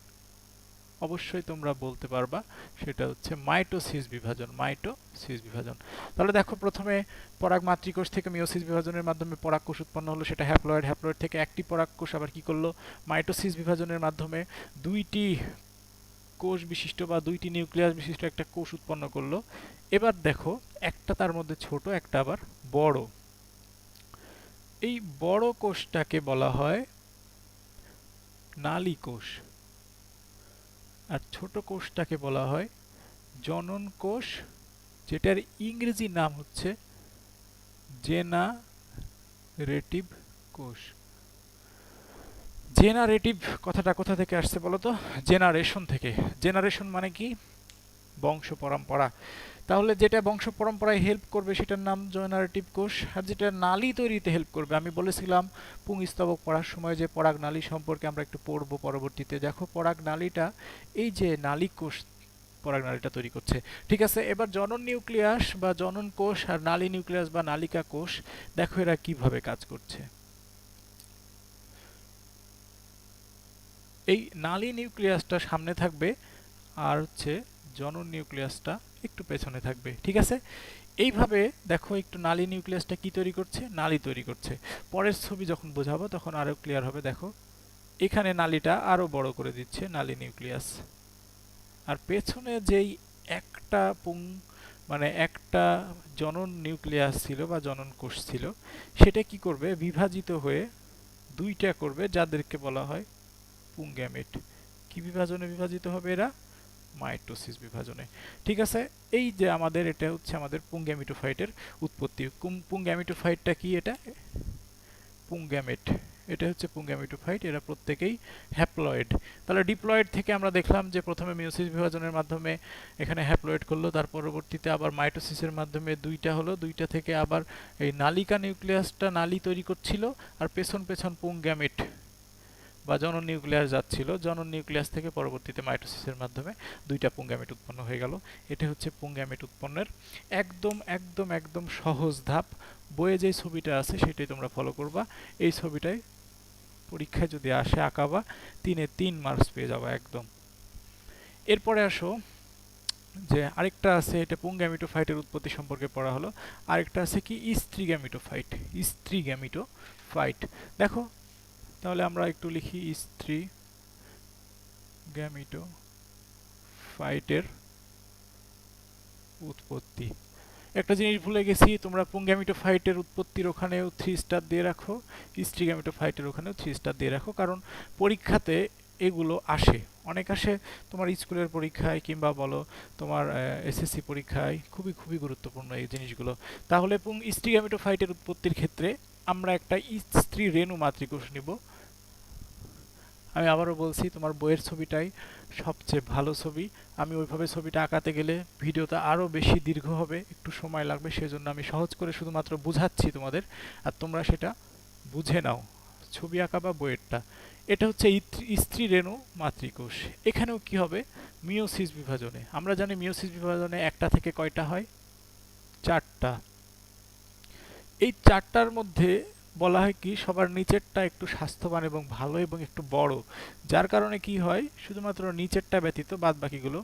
অবশ্যই তোমরা বলতে পারবা, সেটা হচ্ছে মাইটোসিস বিভাজন। মাইটোসিস বিভাজন। তাহলে দেখো প্রথমে পরাগ মাতৃকোষ থেকে মিওসিস বিভাজনের মাধ্যমে পরাগ কোষ উৎপন্ন হলো, সেটা হ্যাপ্লয়েড। হ্যাপ্লয়েড থেকে একটি পরাগ কোষ আবার কি করলো? মাইটোসিস বিভাজনের মাধ্যমে 2টি কোষ বিশিষ্ট বা 2টি নিউক্লিয়াস বিশিষ্ট একটা কোষ উৎপন্ন করলো। এবার দেখো একটা তার মধ্যে ছোট, একটা আবার বড়। এই বড় কোষটাকে বলা হয় নালী কোষ, আর ছোট কোষটাকে বলা হয় জনন কোষ, যেটার ইংরেজি নাম হচ্ছে জেনারেটিভ কোষ। জেনারেটিভ কথাটা কোথা থেকে আসছে বলো তো? জেনারেশন থেকে। জেনারেশন মানে কি? বংশ পরম্পরা। তাহলে যেটা বংশ পরম্পরায় হেল্প করবে সেটার নাম জেনারেটিভ কোষ, আর যেটা নালী তৈরিতে হেল্প করবে, আমি বলেছিলাম পুংস্তবক পড়ার সময় যে পরাগ নালী সম্পর্কে আমরা একটু পড়বো পরবর্তীতে। দেখো পরাগ নালীটা, এই যে নালী কোষ পরাগ নালীটা তৈরি করছে, ঠিক আছে। এবার জনন নিউক্লিয়াস বা জনন কোষ আর নালী নিউক্লিয়াস বা নালিকা কোষ, দেখো এরা কিভাবে কাজ করছে। এই নালী নিউক্লিয়াসটা সামনে থাকবে, আর হচ্ছে জনন নিউক্লিয়াসটা একটু পেছনে থাকবে, ঠিক আছে। এইভাবে দেখো একটু নালী নিউক্লিয়াসটা কি তৈরি করছে? নালী তৈরি করছে। পরের ছবি যখন বোঝাবো তখন আরো ক্লিয়ার হবে। দেখো এখানে নালীটা আরো বড় করে দিচ্ছে, নালী নিউক্লিয়াস। আর পেছনে যেই একটা মানে একটা জনন নিউক্লিয়াস ছিল বা জনন কোষ ছিল, সেটা কি করবে? বিভাজিত হয়ে 2টা করবে, যাদেরকে বলা হয় পুংগ্যামেট। কি বিভাজনে বিভাজিত হবে এরা? মাইটোসিস বিভাজনে, ঠিক আছে। এই যে আমাদের, এটা হচ্ছে আমাদের পুংগ্যামিটোফাইটের উৎপত্তি। পুংগ্যামিটোফাইটটা কি? এটা পুংগ্যামেট, এটা হচ্ছে পুংগ্যামিটোফাইট। এরা প্রত্যেকেই হ্যাপ্লয়েড। তাহলে ডিপ্লয়েড থেকে আমরা দেখলাম যে প্রথমে মিওসিস বিভাজনের মাধ্যমে এখানে হ্যাপ্লয়েড করলো, তার পরবর্তীতে আবার মাইটোসিসের মাধ্যমে 2টা হলো, 2টা থেকে আবার এই নালিকা নিউক্লিয়াসটা নালী তৈরি করছিল, আর পেছন পেছন পুংগ্যামেট বা জনন নিউক্লিয়াস যাচ্ছিল। জনন নিউক্লিয়াস থেকে পরবর্তীতে মাইটোসিসের মাধ্যমে 2টা পুংগ্যামেট উৎপন্ন হয়ে গেল। এটা হচ্ছে পুংগ্যামেট উৎপন্নের একদম একদম একদম সহজ ধাপ। বইয়ে যে ছবিটা আছে সেটাই তোমরা ফলো করবা। এই ছবিটাই পরীক্ষায় যদি আসে আঁকাবা, 3-এ 3 মার্কস পেয়ে যাবা একদম। এরপরে আসো যে আরেকটা আছে, এটা পুংগ্যামিটোফাইটের উৎপত্তি সম্পর্কে পড়া হলো। আরেকটা আছে কি? স্ত্রী গ্যামিটোফাইট। স্ত্রী গ্যামিটোফাইট। দেখো তাহলে আমরা একটু লিখি স্ত্রী গ্যামিটোফাইটের উৎপত্তি। একটা জিনিস ভুলে গেছি, তোমরা পুংগ্যামিটোফাইটের উৎপত্তির ওখানেও 3 স্টার দিয়ে রাখো, স্ত্রী গ্যামিটোফাইটের ওখানেও 3 স্টার দিয়ে রাখো, কারণ পরীক্ষাতে এগুলো আসে, অনেক আসে তোমার স্কুলের পরীক্ষায় কিংবা বলো তোমার এসএসসি পরীক্ষায়, খুবই খুবই গুরুত্বপূর্ণ এই জিনিসগুলো। তাহলে স্টিগামেটোফাইটের উৎপত্তির ক্ষেত্রে আমরা একটা স্ত্রী রেণু মাতৃকোষ নিব। আমি আবারও বলছি, তোমার বইয়ের ছবিটাই সবচেয়ে ভালো ছবি। আমি ওইভাবে ছবিটা আঁকাতে গেলে ভিডিওটা আরও বেশি দীর্ঘ হবে, একটু সময় লাগবে, সেজন্য আমি সহজ করে শুধুমাত্র বুঝাচ্ছি তোমাদের, আর তোমরা সেটা বুঝে নাও, ছবি আঁকা বা বইয়েরটা। এটা হচ্ছে স্ত্রী রেণু মাতৃকোষ। এখানেও কি হবে, মিওসিস বিভাজনে আমরা জানি মিওসিস বিভাজনে একটা থেকে কয়টা হয়, চারটা। এই চারটার মধ্যে বলা হয় কি, সবার নিচেরটা একটু স্বাস্থ্যবান এবং ভালো এবং একটু বড়, যার কারণে কি হয়, শুধুমাত্র নিচেরটা ব্যতীত বাদ বাকিগুলো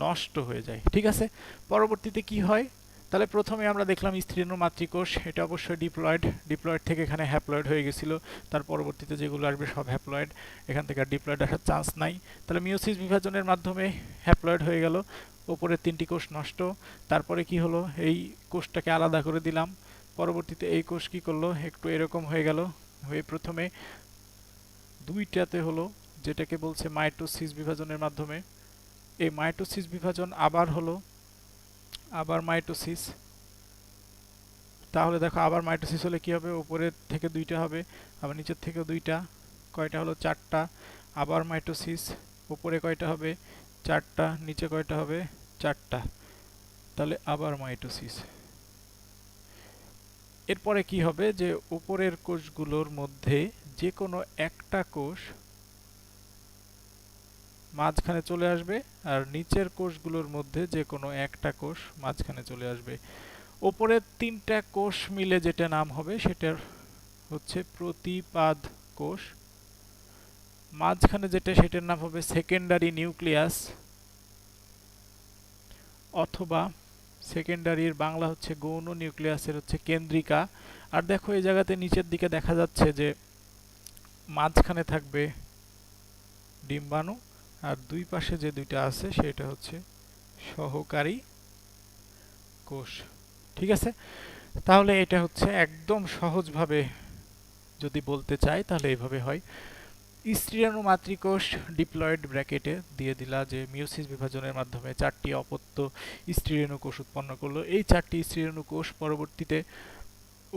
নষ্ট হয়ে যায়। ঠিক আছে, পরবর্তীতে কি হয়, তাহলে প্রথমে আমরা দেখলাম স্ত্রীণু মাতৃকোষ, এটা অবশ্যই ডিপ্লয়েড, ডিপ্লয়েড থেকে এখানে হ্যাপ্লয়েড হয়ে গেছিল, তার পরবর্তীতে যেগুলো আসবে সব হ্যাপ্লয়েড, এখান থেকে আর ডিপ্লয়েড আসার চান্স নাই। তাহলে মিওসিস বিভাজনের মাধ্যমে হ্যাপ্লয়েড হয়ে গেল, ওপরের তিনটি কোষ নষ্ট। তারপরে কি হলো, এই কোষটাকে আলাদা করে দিলাম, পরবর্তীতে এই কোষ কি করলো, একটু এরকম হয়ে গেল, হয়ে প্রথমে দুইটাতে হলো, যেটাকে বলছে মাইটোসিস বিভাজনের মাধ্যমে। এই মাইটোসিস বিভাজন আবার হলো, আবার মাইটোসিস। তাহলে দেখো আবার মাইটোসিস হলে কি হবে, উপরের থেকে দুইটা হবে, আবার নিচের থেকেও দুইটা, কয়টা হলো, চারটা। আবার মাইটোসিস, উপরে কয়টা হবে, চারটা, নিচে কয়টা হবে, চারটা। তাহলে আবার মাইটোসিস। এরপরে কি হবে, যে উপরের কোষগুলোর মধ্যে যে কোনো একটা কোষ মাঝখানে চলে আসবে, আর নিচের কোষগুলোর মধ্যে যে কোনো একটা কোষ মাঝখানে চলে আসবে। ওপরের তিনটা কোষ মিলে যেটা নাম হবে সেটার হচ্ছে প্রতিপাদ কোষ, মাঝখানে যেটা সেটার নাম হবে সেকেন্ডারি নিউক্লিয়াস, অথবা সেকেন্ডারির বাংলা হচ্ছে গৌণ নিউক্লিয়াসের হচ্ছে কেন্দ্রিকা। আর দেখো এই জায়গাতে নিচের দিকে দেখা যাচ্ছে যে মাঝখানে থাকবে ডিম্বাণু, আর দুই পাশে যে দুইটা আছে সেটা হচ্ছে সহকারী কোষ। ঠিক আছে, তাহলে এটা হচ্ছে একদম সহজভাবে যদি বলতে চাই তাহলে এইভাবে হয়। স্ত্রীণু মাতৃকোষ ডিপ্লয়েড ব্র্যাকেটে দিয়ে দিলা যে মিওসিস বিভাজনের মাধ্যমে চারটি অপত্য স্ত্রীণু কোষ উৎপন্ন করলো। এই চারটি স্ত্রীণু কোষ পরবর্তীতে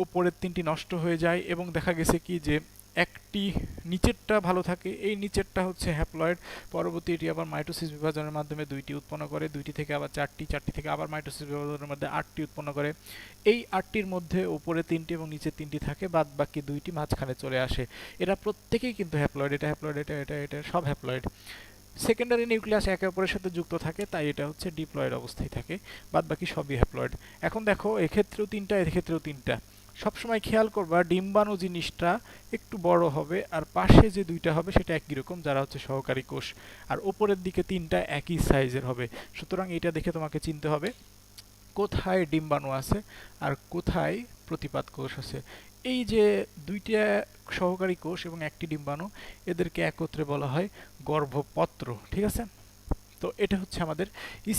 উপরের তিনটি নষ্ট হয়ে যায়, এবং দেখা গেছে কি যে একটি নিচেরটা ভালো থাকে, এই নিচেরটা হচ্ছে হ্যাপ্লয়েড। পরবর্তী এটি আবার মাইটোসিস বিভাজনের মাধ্যমে দুইটি উৎপন্ন করে, দুইটি থেকে আবার চারটি, চারটি থেকে আবার মাইটোসিস বিভাজনের মধ্যে আটটি উৎপন্ন করে। এই আটটির মধ্যে উপরে তিনটি এবং নিচে তিনটি থাকে, বাদ বাকি দুইটি মাঝখানে চলে আসে। এরা প্রত্যেকেই কিন্তু হ্যাপ্লয়েড, এটা হ্যাপ্লয়েড, এটা এটা এটা সব হ্যাপ্লয়েড। সেকেন্ডারি নিউক্লিয়াস একে অপরের সাথে যুক্ত থাকে, তাই এটা হচ্ছে ডিপ্লয়েড অবস্থায় থাকে, বাদ বাকি সবই হ্যাপ্লয়েড। এখন দেখো এক্ষেত্রেও তিনটা, এক্ষেত্রেও তিনটা। সবসময় খেয়াল করবা ডিম্বাণু জিনিসটা একটু বড় হবে, আর পাশে যে দুইটা হবে সেটা একই রকম, যারা হচ্ছে সহকারী কোষ, আর উপরের দিকে তিনটা একই সাইজের হবে। সুতরাং এটা দেখে তোমাকে চিনতে হবে কোথায় ডিম্বাণু আছে আর কোথায় প্রতিপাদ কোষ আছে। এই যে দুইটা সহকারী কোষ এবং একটি ডিম্বাণু, এদেরকে একত্রে বলা হয় গর্ভপত্র। ঠিক আছে, তো এটা হচ্ছে আমাদের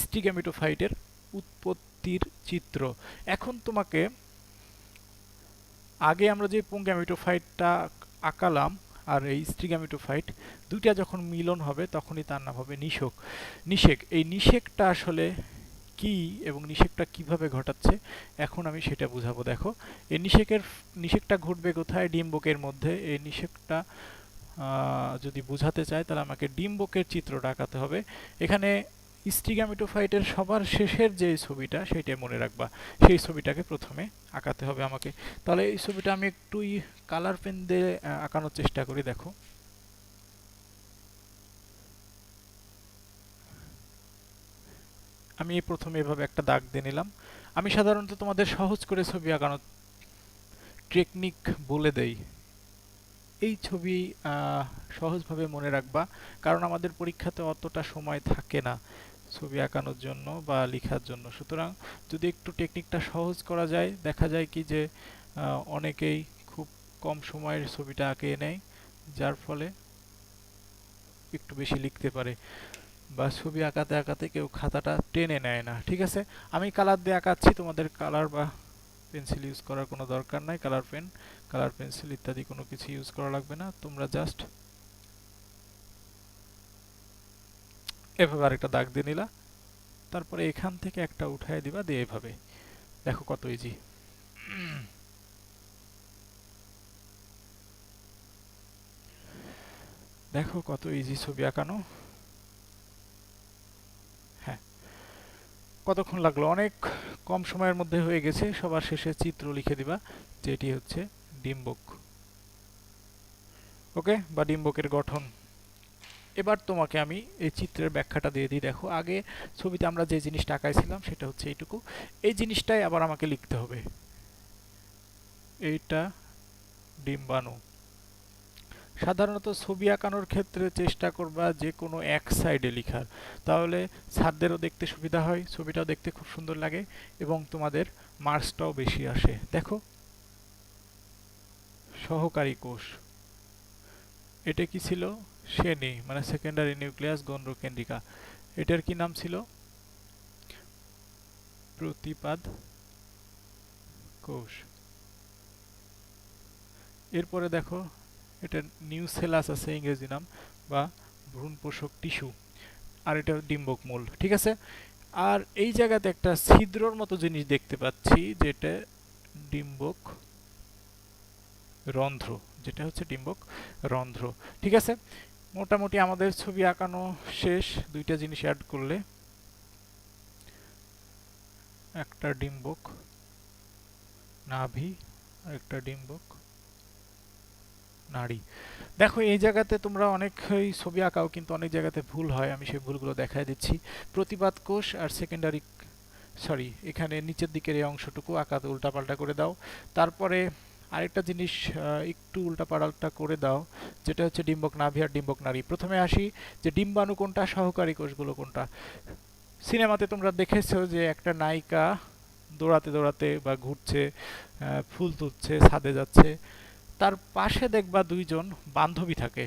স্টিগ্যামেটোফাইটের উৎপত্তির চিত্র। এখন তোমাকে, আগে আমরা যে পুংগ্যামেটোফাইটটা আঁকালাম আর এই স্টিগ্যামেটোফাইট, দুইটা যখন মিলন হবে তখনই তার নাম হবে নিষেক। নিষেক, এই নিষেকটা আসলে কি এবং নিষেকটা কিভাবে ঘটাচ্ছে এখন আমি সেটা বুঝাবো। দেখো এই নিষেকটা ঘটবে কোথায়, ডিম্বকের মধ্যে। এই নিষেকটা যদি বুঝাতে চাই তাহলে আমাকে ডিম্বকের চিত্রটা আঁকাতে হবে। এখানে স্টিগ্যামেটোফাইটের সবার শেষের যে ছবিটা সেটা মনে রাখবা, সেই ছবিটাকে প্রথমে আঁকাতে হবে আমাকে। তাহলে এই ছবিটা আমি একটু কালার পেন দিয়ে আঁকানোর চেষ্টা করি। দেখো আমি প্রথমে এভাবে একটা দাগ দিয়ে নিলাম। আমি সাধারণত তোমাদের সহজ করে ছবি আঁকানোর টেকনিক বলে দেই। এই ছবি সহজভাবে মনে রাখবা, কারণ আমাদের পরীক্ষাতে অতটা সময় থাকে না ছবি আঁকানোর জন্য বা লেখার জন্য। সুতরাং যদি একটু টেকনিকটা সহজ করা যায়, দেখা যায় কি যে অনেকেই খুব কম সময়ের ছবিটা আঁকিয়ে নেয়, যার ফলে একটু বেশি লিখতে পারে, বা ছবি আঁকাতে আঁকাতে কেউ খাতাটা টেনে নেয় না। ঠিক আছে, আমি কালার দিয়ে আঁকাচ্ছি, তোমাদের কালার বা পেন্সিল ইউজ করার কোনো দরকার নাই, কালার পেন, কালার পেন্সিল ইত্যাদি কোনো কিছু ইউজ করা লাগবে না, তোমরা জাস্ট এভাবে আরেকটা দাগ দিয়ে নিলা, তারপরে এখান থেকে একটা উঠায় দিবা, দিয়ে এভাবে। দেখো কত ইজি। দেখো কত ইজি ছবি আঁকানো। হ্যাঁ, কতক্ষণ লাগলো? অনেক কম সময়ের মধ্যে হয়ে গেছে। সবার শেষে চিত্র লিখে দিবা, যেটি হচ্ছে ডিম্বক। ওকে, বা ডিম্বকের গঠন। এবার তোমাকে আমি এই চিত্রের ব্যাখ্যাটা দিয়ে দিই। দেখো, আগে ছবিতে আমরা যে জিনিসটা আঁকাইছিলাম সেটা হচ্ছে এইটুকু। এই জিনিসটাই আবার আমাকে লিখতে হবে। এইটা ডিম্বাণু। সাধারণত ছবি আঁকানোর ক্ষেত্রে চেষ্টা করবা যে কোনো এক সাইডে লিখার, তাহলে ছাত্রদেরও দেখতে সুবিধা হয়, ছবিটাও দেখতে খুব সুন্দর লাগে এবং তোমাদের মার্কসটাও বেশি আসে। দেখো, সহকারী কোষ। এটা কি ছিল? শ্রেণী, মানে সেকেন্ডারি নিউক্লিয়াস গন্ডকেন্দ্রিকা। এটার কি নাম ছিল? প্রতিপাদ কোষ। এরপরে দেখো, এটা নিউসেলাস আছে ইংরেজি নাম, বা ভ্রূণপোষক টিস্যু। আর এটা ডিম্বক মূল। ঠিক আছে? আর এই জায়গাতে একটা ছিদ্রর মতো জিনিস দেখতে পাচ্ছি, যেটা ডিম্বক রন্ধ্র, যেটা হচ্ছে ডিম্বক রন্ধ্র। ঠিক আছে? মোটামুটি আমাদের ছবি আঁকানো শেষ। দুইটা জিনিস অ্যাড করলে, একটা ডিম্বক নাভি আর একটা ডিম্বক নাড়ি। দেখো, এই জায়গাতে তোমরা অনেকই ছবি আঁকাও, কিন্তু অনেক জায়গাতে ভুল হয়। আমি সেই ভুলগুলো দেখাই দিচ্ছি। প্রতিপাদ কোষ আর সেকেন্ডারি, সরি, এখানে নিচের দিকের এই অংশটুকু আঁকাতে উল্টাপাল্টা করে দাও। তারপরে আরেকটা জিনিস একটু উল্টাপাল্টা করে দাও, যেটা হচ্ছে ডিম্বক নাভি আর ডিম্বক নাড়ি। প্রথমে আসি যে ডিম্বাণু কোনটা, সহকারী কোষগুলো কোনটা। সিনেমাতে তোমরা দেখেছো যে একটা নায়িকা দৌড়াতে দৌড়াতে বা ঘুরছে, ফুল তুলছে, ছাদে যাচ্ছে, তার পাশে দেখবা দুইজন বান্ধবী থাকে,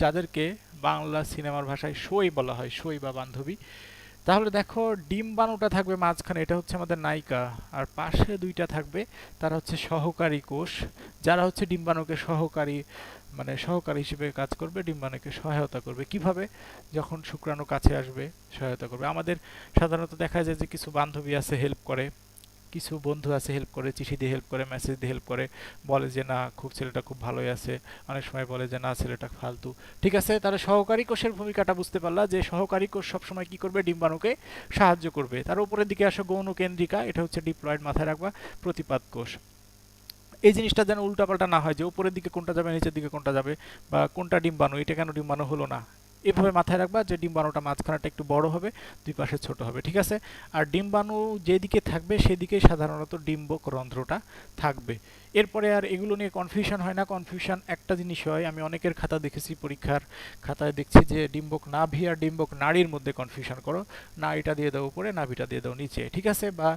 যাদেরকে বাংলা সিনেমার ভাষায় সই বলা হয়, সই বা বান্ধবী। তাহলে দেখো, ডিম্বাণুটা থাকবে মাঝখানে, এটা হচ্ছে আমাদের নায়িকা, আর পাশে দুইটা থাকবে, তারা হচ্ছে সহকারী কোষ, যারা হচ্ছে ডিম্বাণুকে সহকারী, মানে সহকারী হিসেবে কাজ করবে, ডিম্বাণুকে সহায়তা করবে। কিভাবে? যখন শুক্রাণু কাছে আসবে, সহায়তা করবে। আমাদের সাধারণত দেখা যায় যে কিছু বান্ধবী আছে হেল্প করে, কিছু বন্ধু আছে হেল্প করে, চিঠি দিয়ে হেল্প করে, মেসেজ দিয়ে হেল্প করে, বলে যে না খুব ছেলেটা খুব ভালোই আছে, অনেক সময় বলে যে না ছেলেটা ফালতু। ঠিক আছে, তাহলে সহকারী কোষের ভূমিকাটা বুঝতে পারলা, যে সহকারী কোষ সবসময় কি করবে? ডিম্বাণুকে সাহায্য করবে। তার উপরের দিকে আসো গৌণ কেন্দ্রিকা, এটা হচ্ছে ডিপ্লয়েড, মাথায় রাখবা। প্রতিপাদ কোষ। এই জিনিসটা যেন উল্টাপাল্টা না হয়, যে উপরের দিকে কোনটা যাবে, নিচের দিকে কোনটা যাবে, বা কোনটা ডিম্বাণু, এটা কেন ডিম্বাণু হলো না। এভাবে মাথায় রাখবা যে ডিম্বাণুটা মাঝখানেটা একটু বড় হবে, দুই পাশে ছোট হবে। ঠিক আছে? আর ডিম্বাণু যেদিকে থাকবে সেদিকে সাধারণত ডিম্বক রন্ধ্রটা থাকবে। এরপরে আর এগুলো নিয়ে কনফিউশন হয় না। কনফিউশন একটা জিনিস হয়, আমি অনেকের খাতা দেখেছি, পরীক্ষার খাতায় দেখছি যে ডিম্বক নাভি আর ডিম্বক নাড়ির মধ্যে কনফিউশন করো। নাড়িটা দিয়ে দাও উপরে, নাভিটা দিয়ে দাও নিচে। ঠিক আছে? বা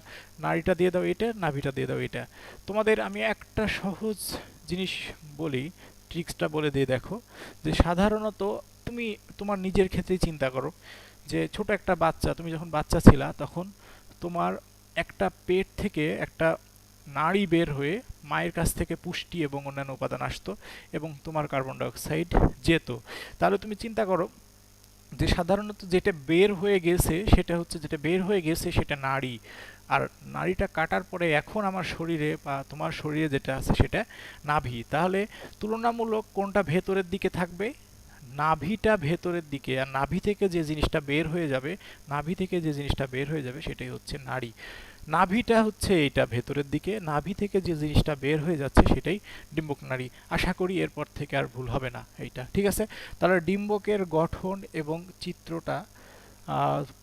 নাড়িটা দিয়ে দাও এটা, নাভিটা দিয়ে দাও এটা। তোমাদের আমি একটা সহজ জিনিস বলি, ট্রিক্সটা বলে দিয়ে দেখো, যে সাধারণত তুমি তোমার নিজের ক্ষেত্রেই চিন্তা করো, যে ছোট একটা বাচ্চা, তুমি যখন বাচ্চা ছিলা তখন তোমার একটা পেট থেকে একটা নাড়ি বের হয়ে মায়ের কাছ থেকে পুষ্টি এবং অন্যান্য উপাদান আসতো এবং তোমার কার্বন ডাই অক্সাইড যেত। তাহলে তুমি চিন্তা করো যে সাধারণত যেটা বের হয়ে গেছে সেটা হচ্ছে, যেটা বের হয়ে গেছে সেটা নাড়ি, আর নাড়িটা কাটার পরে এখন আমার শরীরে বা তোমার শরীরে যেটা আছে সেটা নাভি। তাহলে তুলনামূলক কোনটা ভেতরের দিকে থাকবে? নাভিটা ভেতরের দিকে। আর নাভি থেকে যে জিনিসটা বের হয়ে যাবে, নাভি থেকে যে জিনিসটা বের হয়ে যাবে সেটাই হচ্ছে নাড়ি। নাভিটা হচ্ছে এইটা ভেতরের দিকে, নাভি থেকে যে জিনিসটা বের হয়ে যাচ্ছে সেটাই ডিম্বক নাড়ি। আশা করি এরপর থেকে আর ভুল হবে না এইটা। ঠিক আছে? তাহলে ডিম্বকের গঠন এবং চিত্রটা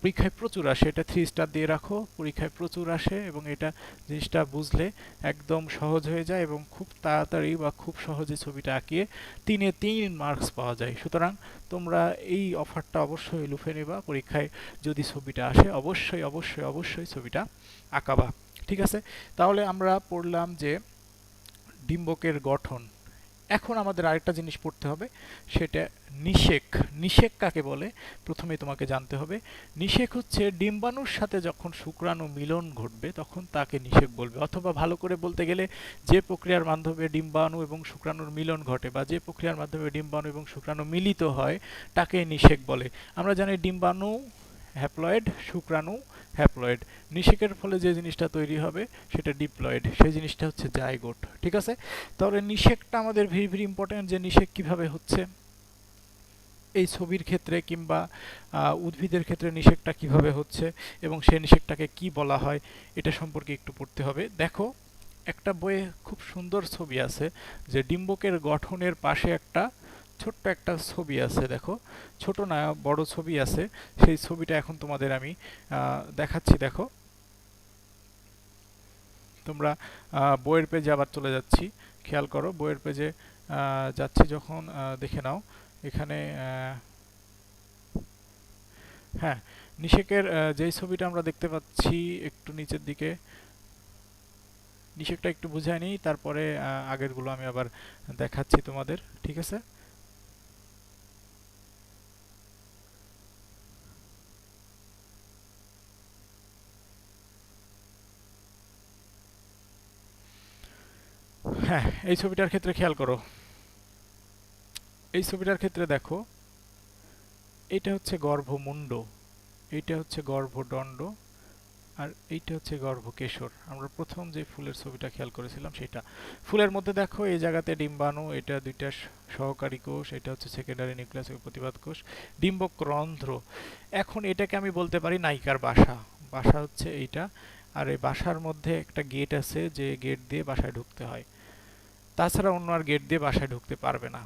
পরীক্ষায় প্রচুর আসে, এটা 3 স্টার দিয়ে রাখো। পরীক্ষায় প্রচুর আসে এবং এটা জিনিসটা বুঝলে একদম সহজ হয়ে যায় এবং খুব তাড়াতাড়ি বা খুব সহজে ছবিটা আঁকিয়ে 3-এ 3 মার্কস পাওয়া যায়। সুতরাং তোমরা এই অফারটা অবশ্যই লুফে নেবা। পরীক্ষায় যদি ছবিটা আসে অবশ্যই অবশ্যই অবশ্যই ছবিটা আঁকাবা। ঠিক আছে? তাহলে আমরা পড়লাম যে ডিম্বকের গঠন, এখন আমাদের আরেকটা জিনিস পড়তে হবে, সেটা নিষেক। নিষেক কাকে বলে প্রথমে তোমাকে জানতে হবে। নিষেক হচ্ছে ডিম্বাণুর সাথে যখন শুক্রাণু মিলন ঘটবে তখন তাকে নিষেক বলবে, অথবা ভালো করে বলতে গেলে যে প্রক্রিয়ার মাধ্যমে ডিম্বাণু এবং শুক্রাণুর মিলন ঘটে বা যে প্রক্রিয়ার মাধ্যমে ডিম্বাণু এবং শুক্রাণু মিলিত হয় তাকে নিষেক বলে। আমরা জানি ডিম্বাণু হ্যাপ্লয়েড, শুক্রাণু হ্যাপ্লয়েড। নিষেকের ফলে যে জিনিসটা তৈরি হবে সেটা ডিপ্লয়েড, সেই জিনিসটা হচ্ছে জাইগোট। ঠিক আছে, তাহলে নিষেকটা আমাদের ভেরি ভেরি ইম্পর্টেন্ট, যে নিষেক কিভাবে হচ্ছে এই ছবির ক্ষেত্রে কিংবা উদ্ভিদের ক্ষেত্রে নিষেকটা কিভাবে হচ্ছে এবং সেই নিষেকটাকে কি বলা হয় এটা সম্পর্কে একটু পড়তে হবে। দেখো, একটা বইয়ে খুব সুন্দর ছবি আছে যে ডিম্বকের গঠনের পাশে একটা ছোট্ট একটা ছবি আছে। দেখো, ছোট না বড় ছবি আছে, সেই ছবিটা এখন তোমাদের আমি দেখাচ্ছি। দেখো, তোমরা বইয়ের পেজে আবার চলে যাচ্ছি, খেয়াল করো বইয়ের পেজে যাচ্ছি যখন, দেখে নাও এখানে। হ্যাঁ, নিষেকের যেই ছবিটা আমরা দেখতে পাচ্ছি একটু নিচের দিকে, নিষেকটা একটু বুঝাই নিই, তারপরে আগেরগুলো আমি আবার দেখাচ্ছি তোমাদের। ঠিক আছে, হ্যাঁ এই ছবিটার ক্ষেত্রে খেয়াল করো। এই ছবিটার ক্ষেত্রে দেখো, এইটা হচ্ছে গর্ভমুণ্ড, এইটা হচ্ছে গর্ভদণ্ড, আর এইটা হচ্ছে গর্ভকেশর। আমরা প্রথম যে ফুলের ছবিটা খেয়াল করেছিলাম সেটা। ফুলের মধ্যে দেখো এই জায়গাতে ডিম্বাণু, এটা দুইটা সহকারী কোষ, এটা হচ্ছে সেকেন্ডারি নিউক্লিয়াস এবং প্রতিপাদ কোষ, ডিম্বক রন্ধ্র। এখন এটাকে আমি বলতে পারি নায়িকার বাসা। বাসা হচ্ছে এইটা, আর এই বাসার মধ্যে একটা গেট আছে যে গেট দিয়ে বাসায় ঢুকতে হয়, তাছাড়া অন্য আর গেট দিয়ে বাসায় ঢুকতে পারবে না।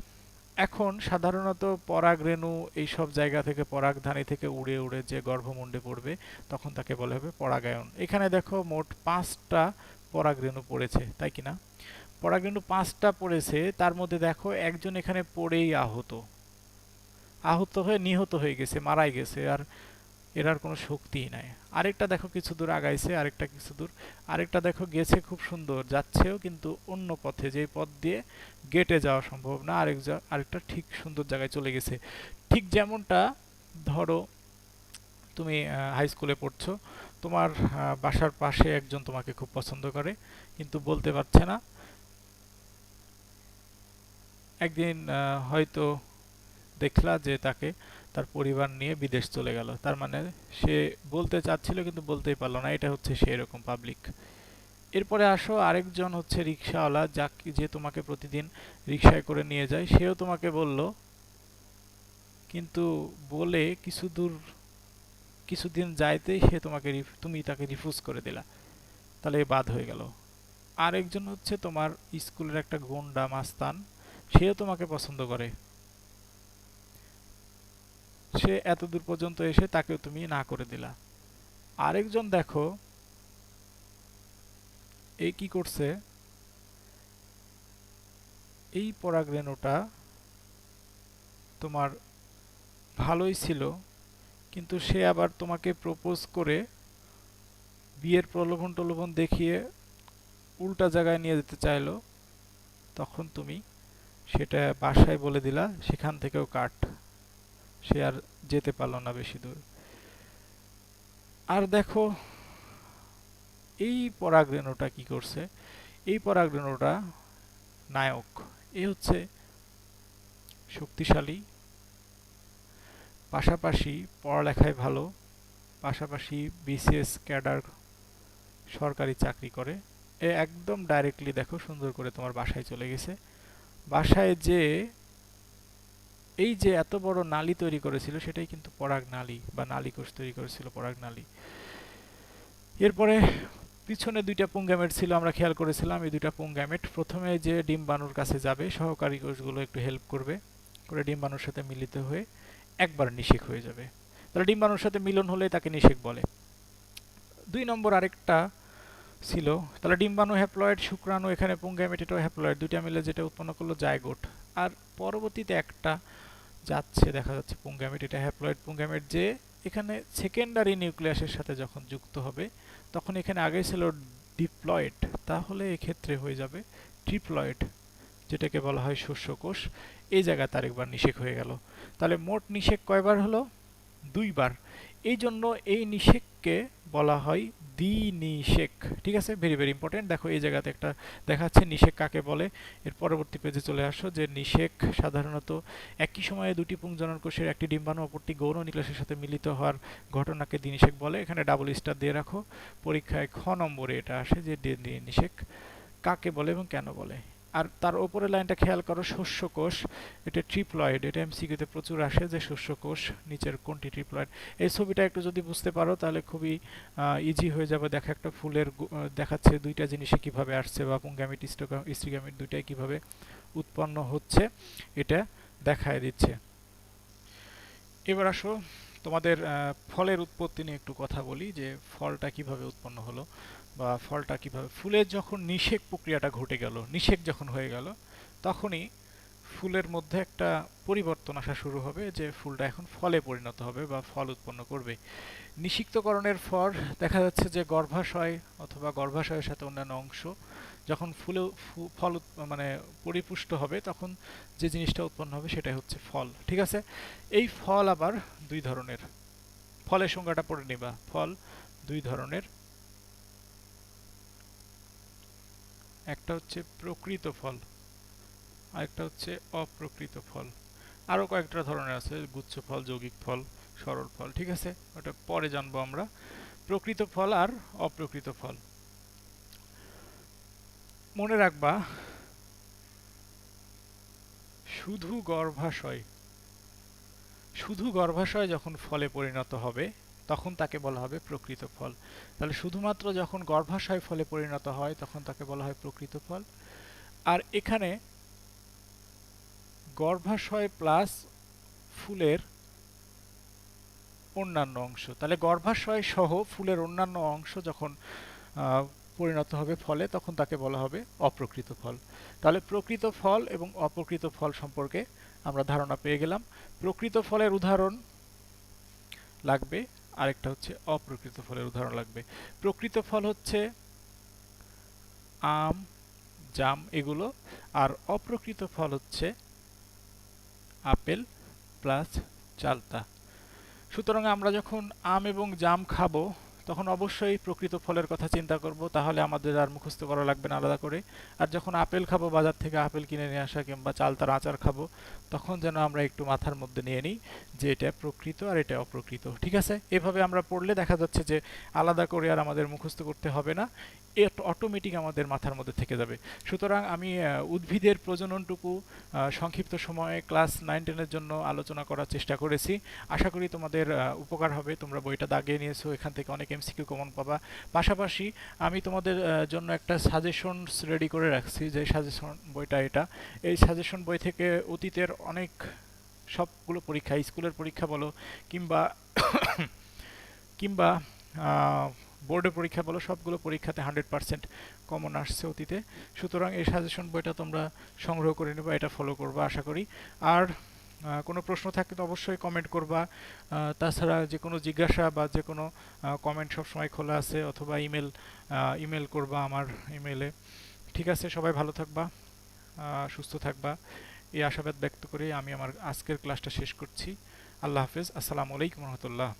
এখন সাধারণত পরাগরেণু এই সব জায়গা থেকে, পরাগধানী থেকে উড়ে উড়ে যে গর্ভমুণ্ডে পড়বে তখন তাকে বলা হবে পরাগায়ন। এখানে দেখো মোট 5টা পরাগরেণু পড়েছে, তাই কি না? পরাগরেণু 5টা পড়েছে, তার মধ্যে দেখো একজন এখানে পড়েই আহত, আহত হয়ে নিহত হয়ে গেছে, মারাই গেছে, আর এর আর কোনো শক্তিই নাই। আরেকটা দেখো কিছু দূর আগাইছে, আরেকটা কিছু দূর, আরেকটা দেখো গেছে খুব সুন্দর, যাচ্ছেও কিন্তু অন্য পথে, যে পথ দিয়ে গেটে যাওয়া সম্ভব না, আরেকটা ঠিক সুন্দর জায়গায় চলে গেছে। ঠিক যেমনটা ধরো তুমি হাই স্কুলে পড়ছো, তোমার বাসার পাশে একজন তোমাকে খুব পছন্দ করে কিন্তু বলতে পারছে না। একদিন হয়তো দেখলা যে তাকে তার পরিবার নিয়ে বিদেশ চলে গেল, তার মানে সে বলতে চাচ্ছিল কিন্তু বলতেই পারলো না, এটা হচ্ছে সেই রকম পাবলিক। এরপরে আসো আরেকজন হচ্ছে রিক্সাওয়ালা, যে তোমাকে প্রতিদিন রিক্সায় করে নিয়ে যায়, সেও তোমাকে বলল কিন্তু বলে কিছু দূর, কিছুদিন যাইতেই সে তোমাকে তুমি তাকে রিফিউজ করে দিলা, তাহলে বাদ হয়ে গেল। আরেকজন হচ্ছে তোমার স্কুলের একটা গুন্ডা মাস্তান, সেও তোমাকে পছন্দ করে, সে এত দূর পর্যন্ত এসে তাকেও তুমি না করে দিলা। আরেকজন দেখো এই কি করছে, এই পরাগরেণুটা তোমার ভালোই ছিল কিন্তু সে আবার তোমাকে প্রপোজ করে বিয়ের প্রলোভন টলোভন দেখিয়ে উল্টা জায়গায় নিয়ে যেতে চাইলো, তখন তুমি সেটা বাসায় বলে দিলা, সেখান থেকেও কাট, সে আর যেতে পারলো না বেশি দূর। আর দেখো এই পরাগরেণুটা কি করছে, এই পরাগরেণুটা নায়ক, এ হচ্ছে শক্তিশালী, পাশাপাশি পড়ালেখায় ভালো, পাশাপাশি বিসিএস ক্যাডার সরকারি চাকরি করে। এ একদম ডাইরেক্টলি দেখো সুন্দর করে তোমার বাসায় চলে গেছে। বাসায় যে এই যে এত বড় নালী তৈরি করেছিল সেটাই কিন্তু পরাগ নালী বা নালীকোষ তৈরি করেছিল, পরাগ নালী। এরপরে পিছনে দুইটা পুংগ্যামেট ছিল, আমরা খেয়াল করেছিলাম এই দুইটা পুংগ্যামেট প্রথমে যে ডিম্বাণুর কাছে যাবে, সহকারী কোষগুলো একটু হেল্প করবে, করে ডিম্বাণুর সাথে মিলিত হয়ে একবার নিষেক হয়ে যাবে। তাহলে ডিম্বাণুর সাথে মিলন হলে তাকে নিষেক বলে। 2 নম্বর আরেকটা ছিল, তাহলে ডিম্বাণু হ্যাপ্লয়েড, শুক্রাণু এখানে পুংগ্যামেট, এটাও হ্যাপ্লয়েড, দুইটা মিলে যেটা উৎপন্ন করলো জাইগোট। আর পরবর্তীতে একটা যাচ্ছে, দেখা যাচ্ছে পুংগ্যামেট, এটা হ্যাপ্লয়েড পুংগ্যামেট, যে এখানে সেকেন্ডারি নিউক্লিয়াসের সাথে যখন যুক্ত হবে তখন এখানে আগে ছিল ডিপ্লয়েড, তাহলে এক্ষেত্রে হয়ে যাবে ট্রিপ্লয়েড। যেটাকে বলা হয় শস্যকোষ, এই জায়গায় তার একবার নিষেক হয়ে গেল। তাহলে মোট নিষেক কয়বার হলো? 2 বার। এই জন্য এই নিষেককে বলা হয় দ্বিনিষেক। ঠিক আছে, ভেরি ভেরি ইম্পর্টেন্ট। দেখো এই জায়গাতে একটা দেখাচ্ছে নিষেক কাকে বলে। এর পরবর্তী পেজে চলে আসো যে নিষেক সাধারণত একই সময়ে দুটি পুংজনন কোষের একটি ডিম্বাণু অপরটি গৌণ নিউক্লিয়াসের সাথে মিলিত হওয়ার ঘটনাকে দ্বিনিষেক বলে। এখানে ডাবল স্টার দিয়ে রাখো, পরীক্ষায় খ নম্বরে এটা আসে যে দ্বিনিষেক কাকে বলে এবং কেন বলে। আর তার উপরের লাইনটা খেয়াল করো, শস্যকোষ, এটা ট্রিপ্লয়েড, এটা এমসিকিউতে প্রচুর আসে যে শস্যকোষ নিচের কোনটি ট্রিপ্লয়েড। এই ছবিটা একটু যদি বুঝতে পারো তাহলে খুবই ইজি হয়ে যাবে। দেখা একটা ফুলের দেখাচ্ছে দুইটা জিনিসে কিভাবে আসছে, বা পুংগ্যামিট স্ত্রীগ্যামিট দুইটাই কিভাবে উৎপন্ন হচ্ছে এটা দেখায় দিচ্ছে। এবার আসো তোমাদের ফলের উৎপত্তি নিয়ে একটু কথা বলি, যে ফলটা কিভাবে উৎপন্ন হলো বা ফলটা কিভাবে। ফুলের যখন নিষেক প্রক্রিয়াটা ঘটে গেল, নিষেক যখন হয়ে গেল, তখনই ফুলের মধ্যে একটা পরিবর্তন আসা শুরু হবে, যে ফুলটা এখন ফলে পরিণত হবে বা ফল উৎপন্ন করবে। নিষিক্তকরণের পর দেখা যাচ্ছে যে গর্ভাশয় অথবা গর্ভাশয়ের সাথে অন্যান্য অংশ যখন ফল মানে পরিপুষ্ট হবে, তখন যে জিনিসটা উৎপন্ন হবে সেটাই হচ্ছে ফল। ঠিক আছে, এই ফল আবার 2 ধরনের। ফলের সংজ্ঞাটা পড়ে নিবা। ফল 2 ধরনের, একটা হচ্ছে প্রকৃত ফল, আরেকটা হচ্ছে অপ্রকৃত ফল। আরো কয়েকটা ধরনের আছে, গুচ্ছ ফল, যৌগিক ফল, সরল ফল। ঠিক আছে, ওটা পরে জানবো আমরা। প্রকৃত ফল আর অপ্রকৃত ফল মনে রাখবা। শুধু গর্ভাশয় শুধু গর্ভাশয় যখন ফলে পরিণত হবে তখন তাকে বলা হবে প্রকৃত ফল। তাহলে শুধুমাত্র যখন গর্ভাশয় ফলে পরিণত হয় তখন তাকে বলা হয় প্রকৃত ফল। আর এখানে গর্ভাশয় প্লাস ফুলের অন্যান্য অংশ, তাহলে গর্ভাশয় সহ ফুলের অন্যান্য অংশ যখন পরিণত হবে ফলে, তখন তাকে বলা হবে অপ্রকৃত ফল। তাহলে প্রকৃত ফল এবং অপ্রকৃত ফল সম্পর্কে আমরা ধারণা পেয়ে গেলাম। প্রকৃত ফলের উদাহরণ লাগবে, আরেকটা হচ্ছে অপ্রকৃত ফলের উদাহরণ লাগবে। প্রকৃত ফল হচ্ছে আম, জাম এগুলো, আর অপ্রকৃত ফল হচ্ছে আপেল প্লাস চালতা। সুতরাং আমরা যখন আম এবং জাম খাবো তখন অবশ্যই প্রকৃত ফলের কথা চিন্তা করব, তাহলে আমাদের আর মুখস্থ করা লাগবে না আলাদা করে। আর যখন আপেল খাবো, বাজার থেকে আপেল কিনে নিয়ে আসা কিংবা চালতার আচার খাবো, তখন যেন আমরা একটু মাথার মধ্যে নিয়ে নিই যে এটা প্রকৃত আর এটা অপ্রকৃত। ঠিক আছে, এভাবে আমরা পড়লে দেখা যাচ্ছে যে আলাদা করে আর আমাদের মুখস্থ করতে হবে না, অটোমেটিক আমাদের মাথার মধ্যে থেকে যাবে। সুতরাং আমি উদ্ভিদের প্রজননটুকু সংক্ষিপ্ত সময়ে ক্লাস 9-10-এর জন্য আলোচনা করার চেষ্টা করেছি। আশা করি তোমাদের উপকার হবে। তোমরা বইটা দাগিয়ে নিয়েছো, এখান থেকে অনেক এমসিকিউ কমন পাবা। পাশাপাশি আমি তোমাদের জন্য একটা সাজেশনস রেডি করে রাখছি, যে সাজেশন বইটা এটা। এই সাজেশন বই থেকে অতীতের অনেক সবগুলো পরীক্ষা, স্কুলের পরীক্ষা বলো কিংবা কিংবা বোর্ডের পরীক্ষা বলো, সবগুলো পরীক্ষাতে 100% কমন আসছে অতীতে। সুতরাং এই সাজেশন বইটা তোমরা সংগ্রহ করে নেবা, এটা ফলো করবা আশা করি। আর কোনো প্রশ্ন থাকলে তো অবশ্যই কমেন্ট করবা। তাছাড়া যে কোনো জিজ্ঞাসা বা যে কোনো কমেন্ট সবসময় খোলা আছে, অথবা ইমেল করবা আমার ইমেলে। ঠিক আছে, সবাই ভালো থাকবা, সুস্থ থাকবা, এই আশাবাদ ব্যক্ত করে আমি আমার আজকের ক্লাসটা শেষ করছি। আল্লাহ হাফেজ, আসসালামু আলাইকুম রহমতুল্লাহ।